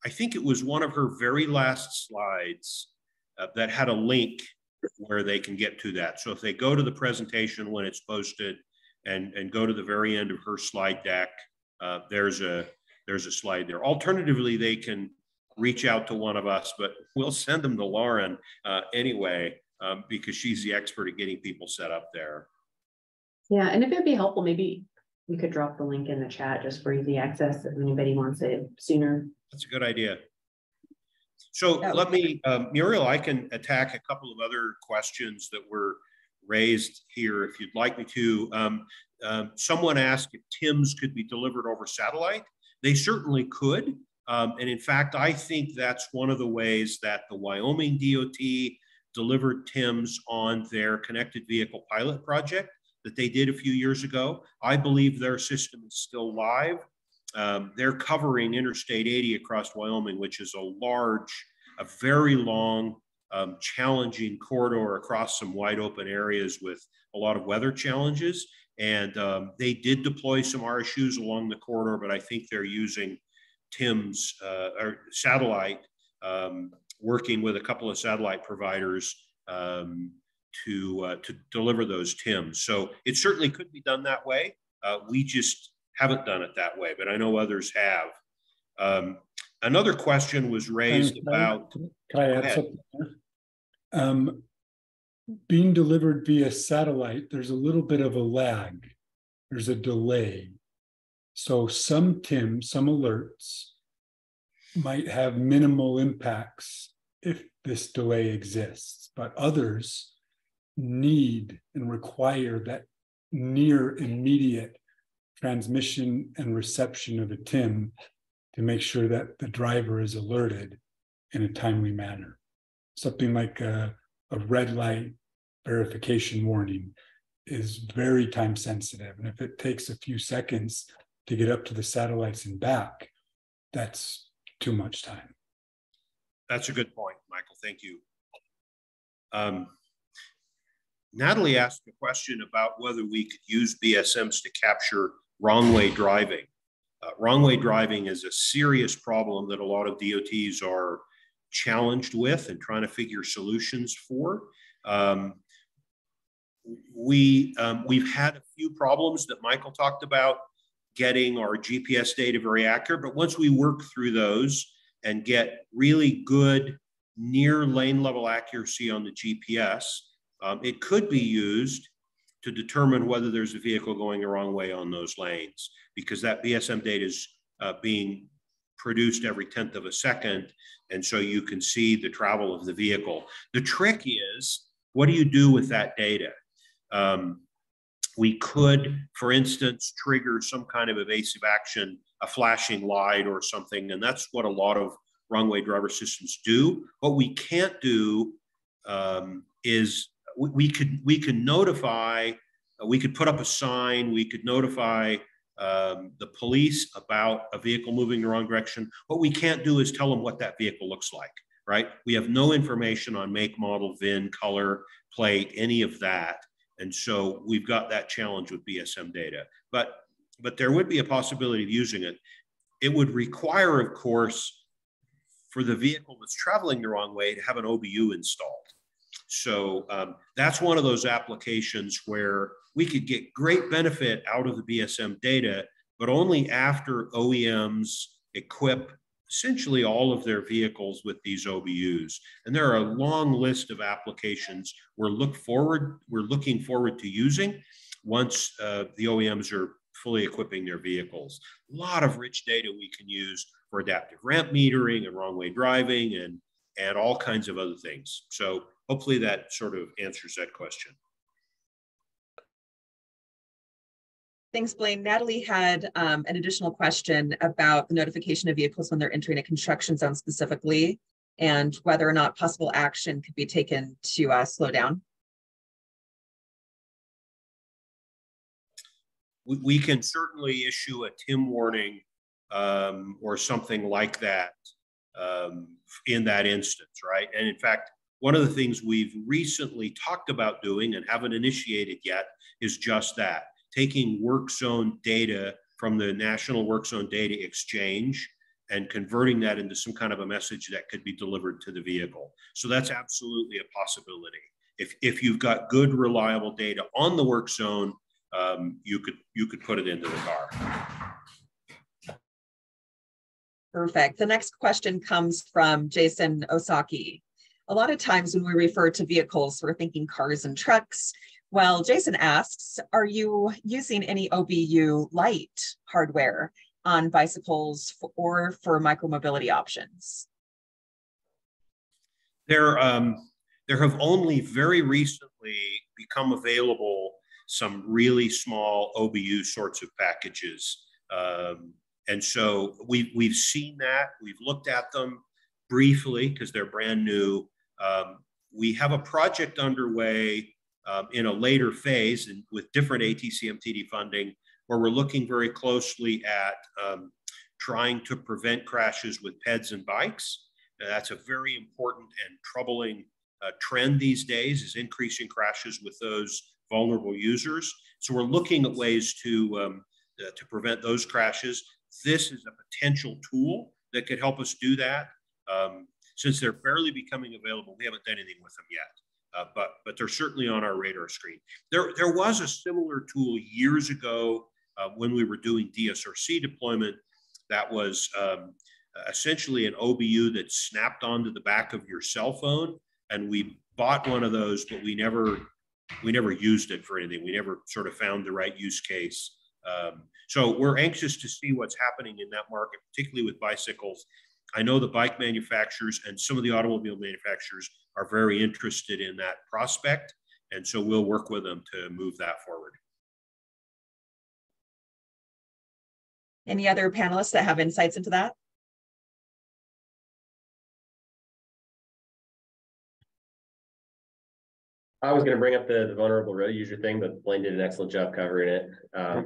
I think it was one of her very last slides that had a link where they can get to that. So if they go to the presentation when it's posted and go to the very end of her slide deck, there's a slide there. Alternatively, they can reach out to one of us, but we'll send them to Lauren anyway, because she's the expert at getting people set up there. Yeah, and if it'd be helpful, maybe we could drop the link in the chat just for easy access if anybody wants it sooner. That's a good idea. So let me, Muriel, I can attack a couple of other questions that were raised here if you'd like me to. Someone asked if TIMs could be delivered over satellite. They certainly could. And in fact, I think that's one of the ways that the Wyoming DOT delivered TIMs on their connected vehicle pilot project that they did a few years ago. I believe their system is still live. They're covering Interstate 80 across Wyoming, which is a very long, challenging corridor across some wide open areas with a lot of weather challenges. And they did deploy some RSUs along the corridor, but I think they're using TIMs or satellite, working with a couple of satellite providers to deliver those TIMs. So it certainly could be done that way. We just haven't done it that way, but I know others have. Another question was raised about. Can I add something there? Being delivered via satellite, there's a little bit of a lag. There's a delay. So some TIMs, some alerts might have minimal impacts if this delay exists, but others need and require that near immediate transmission and reception of a TIM to make sure that the driver is alerted in a timely manner. Something like a red light verification warning is very time sensitive. And if it takes a few seconds to get up to the satellites and back, that's too much time. That's a good point, Michael. Thank you. Natalie asked a question about whether we could use BSMs to capture wrong way driving. Wrong way driving is a serious problem that a lot of DOTs are challenged with and trying to figure solutions for. We've had a few problems that Michael talked about getting our GPS data very accurate, but once we work through those and get really good near lane level accuracy on the GPS, it could be used to determine whether there's a vehicle going the wrong way on those lanes, because that BSM data is being produced every 1/10 of a second, and so you can see the travel of the vehicle. The trick is, what do you do with that data? We could, for instance, trigger some kind of evasive action, a flashing light or something, and that's what a lot of wrong way driver systems do. What we can't do is we could notify, we could put up a sign, we could notify the police about a vehicle moving the wrong direction. What we can't do is tell them what that vehicle looks like, right? We have no information on make, model, VIN, color, plate, any of that. And so we've got that challenge with BSM data. But there would be a possibility of using it. It would require, of course, for the vehicle that's traveling the wrong way to have an OBU installed. So that's one of those applications where we could get great benefit out of the BSM data, but only after OEMs equip essentially all of their vehicles with these OBUs. And there are a long list of applications we're looking forward to using once the OEMs are fully equipping their vehicles. A lot of rich data we can use for adaptive ramp metering and wrong way driving and all kinds of other things. So hopefully that sort of answers that question. Thanks, Blaine. Natalie had an additional question about the notification of vehicles when they're entering a construction zone specifically, and whether or not possible action could be taken to slow down. We can certainly issue a TIM warning or something like that in that instance, right? And in fact, one of the things we've recently talked about doing and haven't initiated yet is just that, taking work zone data from the National Work Zone Data Exchange and converting that into some kind of a message that could be delivered to the vehicle. So that's absolutely a possibility. If you've got good, reliable data on the work zone, you could put it into the car. Perfect. The next question comes from Jason Osaki. A lot of times when we refer to vehicles, we're thinking cars and trucks. Well, Jason asks, are you using any OBU light hardware on bicycles or for micromobility options? There have only very recently become available some really small OBU sorts of packages. And so we've seen that. We've looked at them briefly because they're brand new. We have a project underway in a later phase and with different ATC-MTD funding where we're looking very closely at trying to prevent crashes with peds and bikes. That's a very important and troubling trend these days, is increasing crashes with those vulnerable users. So we're looking at ways to prevent those crashes. This is a potential tool that could help us do that. Since they're barely becoming available, we haven't done anything with them yet, but they're certainly on our radar screen. There was a similar tool years ago when we were doing DSRC deployment that was essentially an OBU that snapped onto the back of your cell phone, and we bought one of those, but we never used it for anything. We never sort of found the right use case. So we're anxious to see what's happening in that market, particularly with bicycles. I know the bike manufacturers and some of the automobile manufacturers are very interested in that prospect. And so we'll work with them to move that forward. Any other panelists that have insights into that? I was going to bring up the vulnerable road user thing, but Blaine did an excellent job covering it.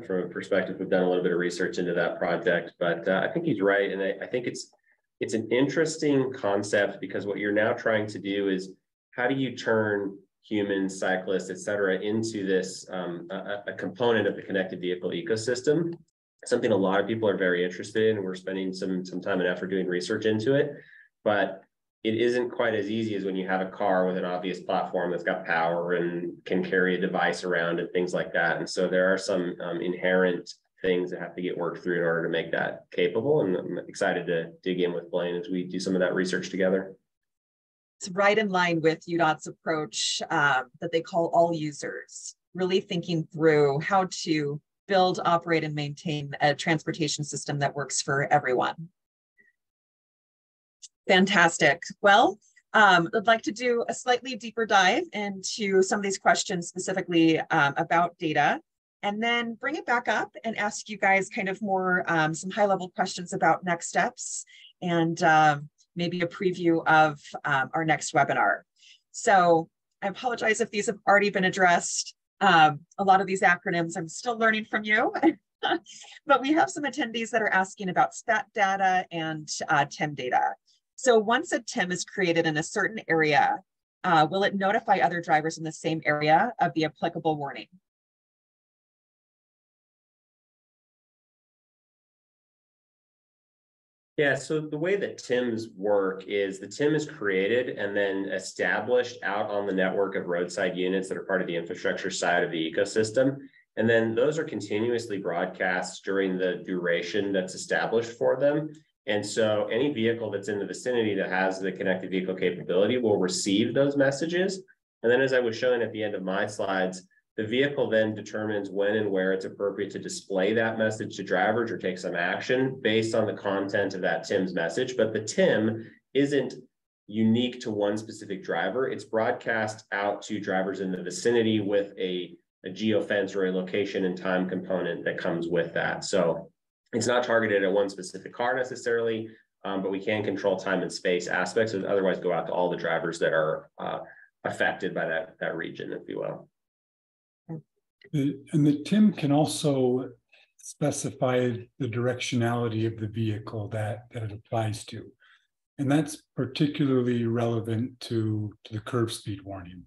From a perspective, we've done a little bit of research into that project, but I think he's right. And I think it's an interesting concept because what you're now trying to do is how do you turn humans, cyclists, et cetera, into this, a component of the connected vehicle ecosystem, something a lot of people are very interested in. And we're spending some time and effort doing research into it, but it isn't quite as easy as when you have a car with an obvious platform that's got power and can carry a device around and things like that. And so there are some inherent things that have to get worked through in order to make that capable. And I'm excited to dig in with Blaine as we do some of that research together. It's right in line with UDOT's approach that they call all users, really thinking through how to build, operate, and maintain a transportation system that works for everyone. Fantastic. Well, I'd like to do a slightly deeper dive into some of these questions specifically about data, and then bring it back up and ask you guys kind of more some high-level questions about next steps and maybe a preview of our next webinar. So I apologize if these have already been addressed. A lot of these acronyms I'm still learning from you, but we have some attendees that are asking about stat data and TIM data. So once a TIM is created in a certain area, will it notify other drivers in the same area of the applicable warning? Yeah, so the way that TIMs work is the TIM is created and then established out on the network of roadside units that are part of the infrastructure side of the ecosystem. And then those are continuously broadcast during the duration that's established for them. And so any vehicle that's in the vicinity that has the connected vehicle capability will receive those messages. And then as I was showing at the end of my slides, the vehicle then determines when and where it's appropriate to display that message to drivers or take some action based on the content of that TIM's message. But the TIM isn't unique to one specific driver. It's broadcast out to drivers in the vicinity with a geofence or a location and time component that comes with that. So it's not targeted at one specific car necessarily, but we can control time and space aspects and otherwise go out to all the drivers that are affected by that region, if you will. And the TIM can also specify the directionality of the vehicle that it applies to. And that's particularly relevant to the curve speed warning,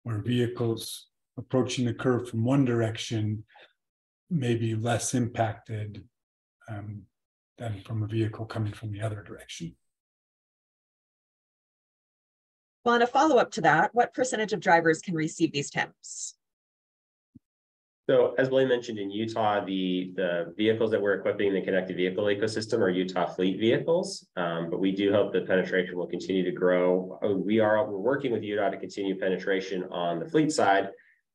where vehicles approaching the curve from one direction may be less impacted than from a vehicle coming from the other direction. Well, and a follow-up to that, what percentage of drivers can receive these TIMs? So as Blaine mentioned, in Utah, the vehicles that we're equipping in the connected vehicle ecosystem are Utah fleet vehicles, but we do hope that penetration will continue to grow. We're working with UDOT to continue penetration on the fleet side,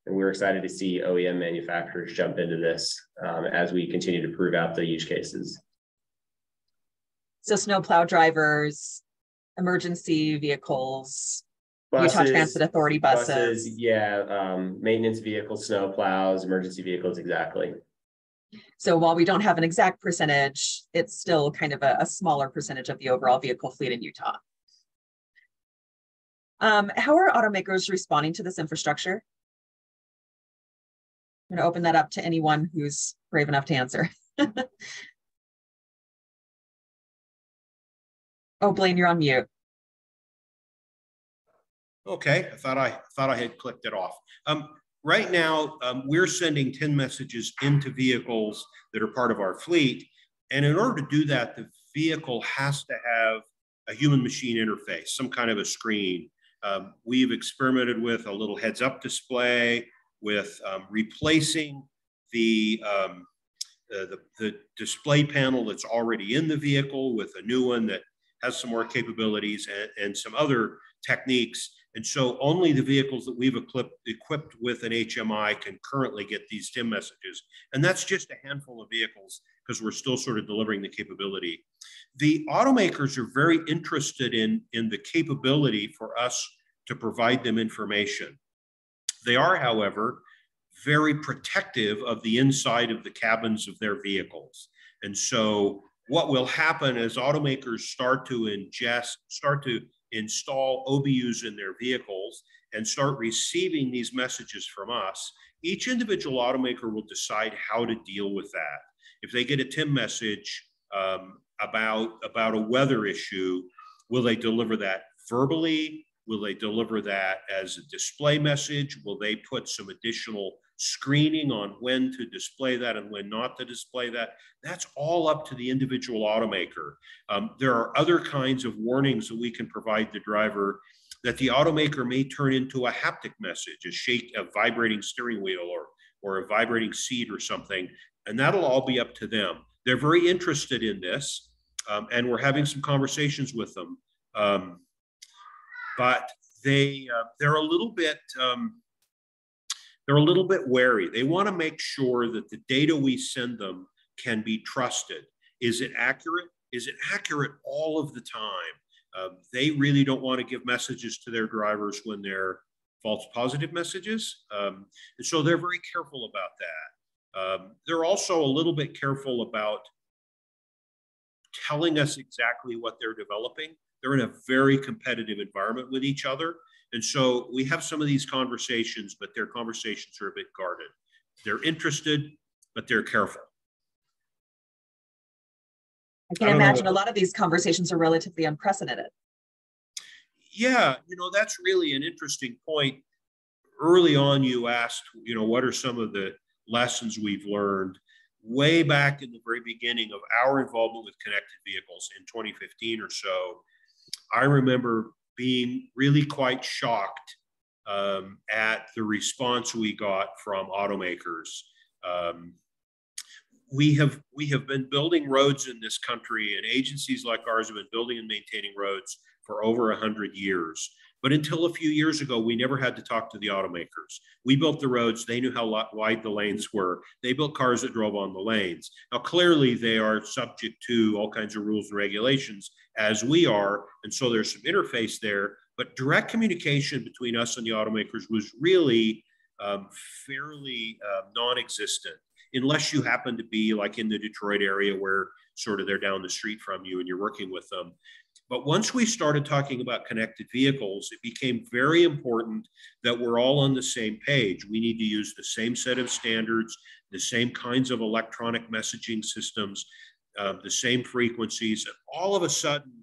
and we're excited to see OEM manufacturers jump into this as we continue to prove out the use cases. So snowplow drivers, emergency vehicles, Buses, Utah Transit Authority buses. Yeah, maintenance vehicles, snow plows, emergency vehicles, exactly. So while we don't have an exact percentage, it's still kind of a smaller percentage of the overall vehicle fleet in Utah. How are automakers responding to this infrastructure? I'm going to open that up to anyone who's brave enough to answer. Oh, Blaine, you're on mute. Okay, I thought I had clicked it off. Right now, we're sending 10 messages into vehicles that are part of our fleet. And in order to do that, the vehicle has to have a human-machine interface, some kind of a screen. We've experimented with a little heads-up display, with replacing the display panel that's already in the vehicle with a new one that has some more capabilities and some other techniques. And so only the vehicles that we've equipped with an HMI can currently get these TIM messages. And that's just a handful of vehicles because we're still sort of delivering the capability. The automakers are very interested in the capability for us to provide them information. They are, however, very protective of the inside of the cabins of their vehicles. And so what will happen as automakers start to install OBUs in their vehicles and start receiving these messages from us, each individual automaker will decide how to deal with that. If they get a TIM message about a weather issue, will they deliver that verbally? Will they deliver that as a display message? Will they put some additional screening on when to display that and when not to display that? That's all up to the individual automaker. There are other kinds of warnings that we can provide the driver that the automaker may turn into a haptic message, a vibrating steering wheel or a vibrating seat or something, and that'll all be up to them. They're very interested in this, and we're having some conversations with them. But they're a little bit wary. They want to make sure that the data we send them can be trusted. Is it accurate? Is it accurate all of the time? They really don't want to give messages to their drivers when they're false positive messages. And so they're very careful about that. They're also a little bit careful about telling us exactly what they're developing. They're in a very competitive environment with each other. And so we have some of these conversations, but their conversations are a bit guarded. They're interested, but they're careful. I can imagine a lot of these conversations are relatively unprecedented. Yeah, that's really an interesting point. Early on, you asked, what are some of the lessons we've learned? Way back in the very beginning of our involvement with connected vehicles in 2015 or so, I remember being really quite shocked at the response we got from automakers. We have been building roads in this country, and agencies like ours have been building and maintaining roads for over 100 years. But until a few years ago, we never had to talk to the automakers. We built the roads. They knew how wide the lanes were. They built cars that drove on the lanes. Now, clearly, they are subject to all kinds of rules and regulations, as we are. And so there's some interface there. But direct communication between us and the automakers was really fairly non-existent, unless you happen to be like in the Detroit area where sort of they're down the street from you and you're working with them. But once we started talking about connected vehicles, it became very important that we're all on the same page. We need to use the same set of standards, the same kinds of electronic messaging systems, the same frequencies. And all of a sudden,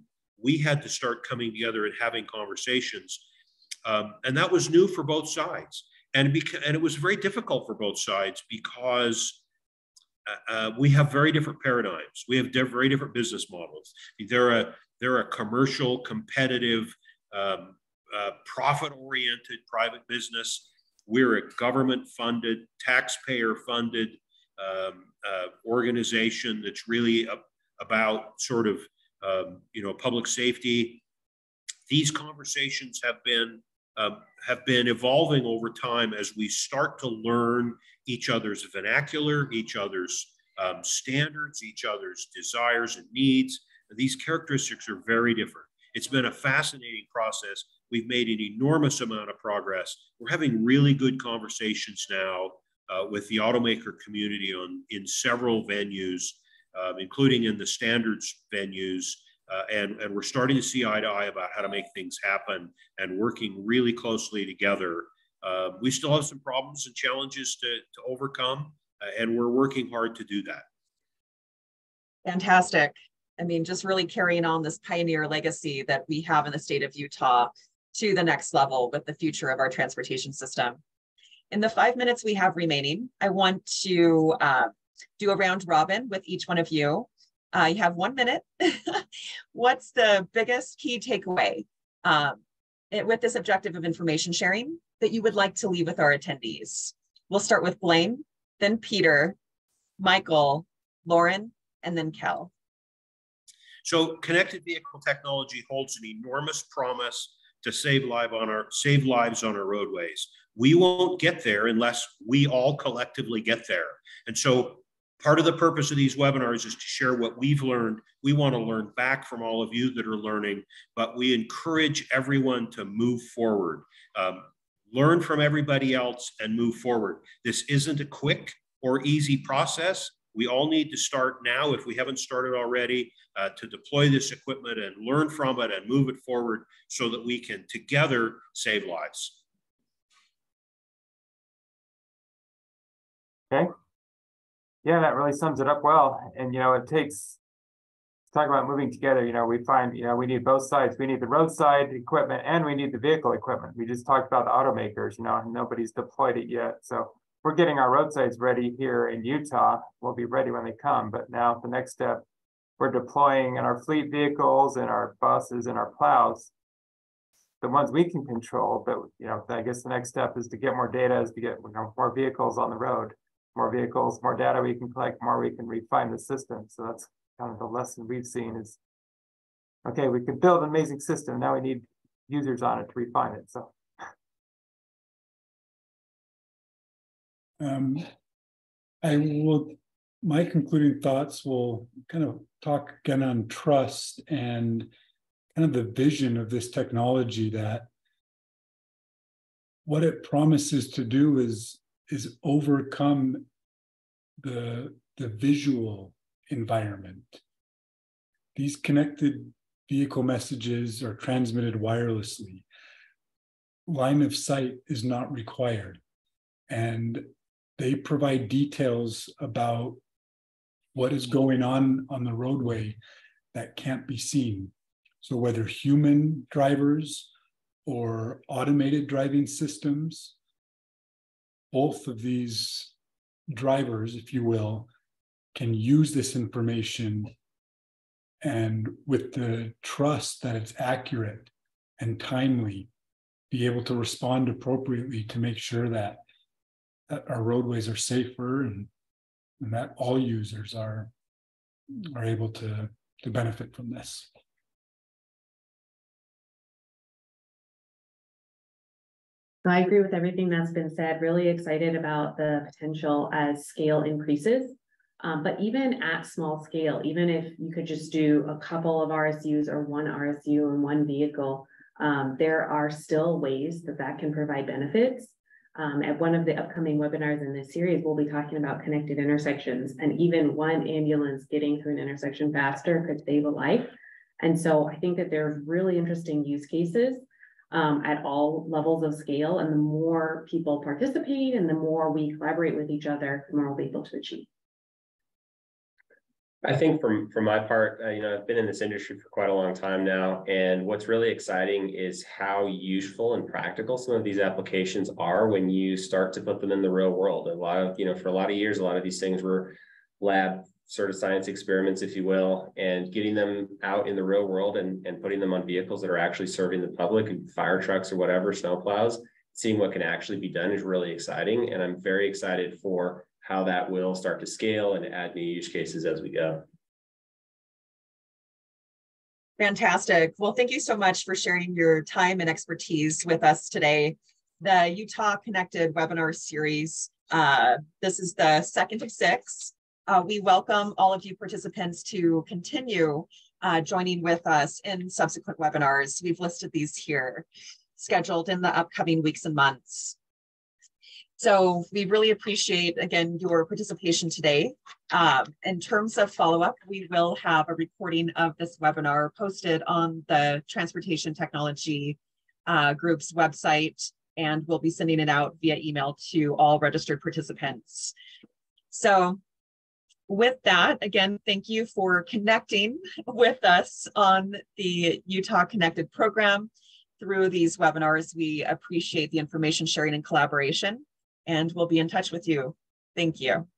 we had to start coming together and having conversations. And that was new for both sides. And it was very difficult for both sides because we have very different paradigms. We have very different business models. They're a commercial, competitive, profit-oriented private business. We're a government-funded, taxpayer-funded organization that's really about sort of, public safety. These conversations have been evolving over time as we start to learn each other's vernacular, each other's standards, each other's desires and needs. These characteristics are very different. It's been a fascinating process. We've made an enormous amount of progress. We're having really good conversations now with the automaker community in several venues, including in the standards venues. And we're starting to see eye to eye about how to make things happen and working really closely together. We still have some problems and challenges to overcome, and we're working hard to do that. Fantastic. I mean, just really carrying on this pioneer legacy that we have in the state of Utah to the next level with the future of our transportation system. In the 5 minutes we have remaining, I want to do a round robin with each one of you. You have 1 minute. What's the biggest key takeaway with this objective of information sharing that you would like to leave with our attendees? We'll start with Blaine, then Peter, Michael, Lauren, and then Kel. So connected vehicle technology holds an enormous promise to save lives on our roadways. We won't get there unless we all collectively get there. And so part of the purpose of these webinars is to share what we've learned. We want to learn back from all of you that are learning, but we encourage everyone to move forward. Learn from everybody else and move forward. This isn't a quick or easy process. We all need to start now, if we haven't started already, to deploy this equipment and learn from it and move it forward so that we can together save lives. Okay. Yeah, that really sums it up well. And, it takes, talk about moving together, we find, we need both sides. We need the roadside equipment and we need the vehicle equipment. We just talked about the automakers, nobody's deployed it yet. So we're getting our roadsides ready here in Utah. We'll be ready when they come. But now the next step, we're deploying in our fleet vehicles and our buses and our plows, the ones we can control. But, I guess the next step is to get more data, is to get more vehicles on the road, more vehicles, more data we can collect, more we can refine the system. So that's kind of the lesson we've seen is, okay, we can build an amazing system. Now we need users on it to refine it. So. My concluding thoughts will kind of talk again on trust and kind of the vision of this technology, that what it promises to do is overcome the visual environment. These connected vehicle messages are transmitted wirelessly. Line of sight is not required. And they provide details about what is going on the roadway that can't be seen. So whether human drivers or automated driving systems, both of these drivers, if you will, can use this information and with the trust that it's accurate and timely, be able to respond appropriately to make sure that our roadways are safer and that all users are able to benefit from this. I agree with everything that's been said. Really excited about the potential as scale increases. But even at small scale, even if you could just do a couple of RSUs or one RSU in one vehicle, there are still ways that can provide benefits. At one of the upcoming webinars in this series, we'll be talking about connected intersections, and even one ambulance getting to an intersection faster could save a life. And so I think that there's really interesting use cases at all levels of scale, and the more people participate and the more we collaborate with each other, the more we'll be able to achieve. I think from my part, I've been in this industry for quite a long time now, and what's really exciting is how useful and practical some of these applications are when you start to put them in the real world. For a lot of years, a lot of these things were lab sort of science experiments, if you will, and getting them out in the real world and putting them on vehicles that are actually serving the public, fire trucks or whatever, snow plows, seeing what can actually be done is really exciting. And I'm very excited for how that will start to scale and add new use cases as we go. Fantastic. Well, thank you so much for sharing your time and expertise with us today. The Utah Connected webinar series, this is the second of 6. We welcome all of you participants to continue joining with us in subsequent webinars. We've listed these here, scheduled in the upcoming weeks and months. So we really appreciate, again, your participation today. In terms of follow-up, we will have a recording of this webinar posted on the Transportation Technology Group's website, and we'll be sending it out via email to all registered participants. So with that, again, thank you for connecting with us on the Utah Connected program through these webinars. We appreciate the information sharing and collaboration, and we'll be in touch with you. Thank you.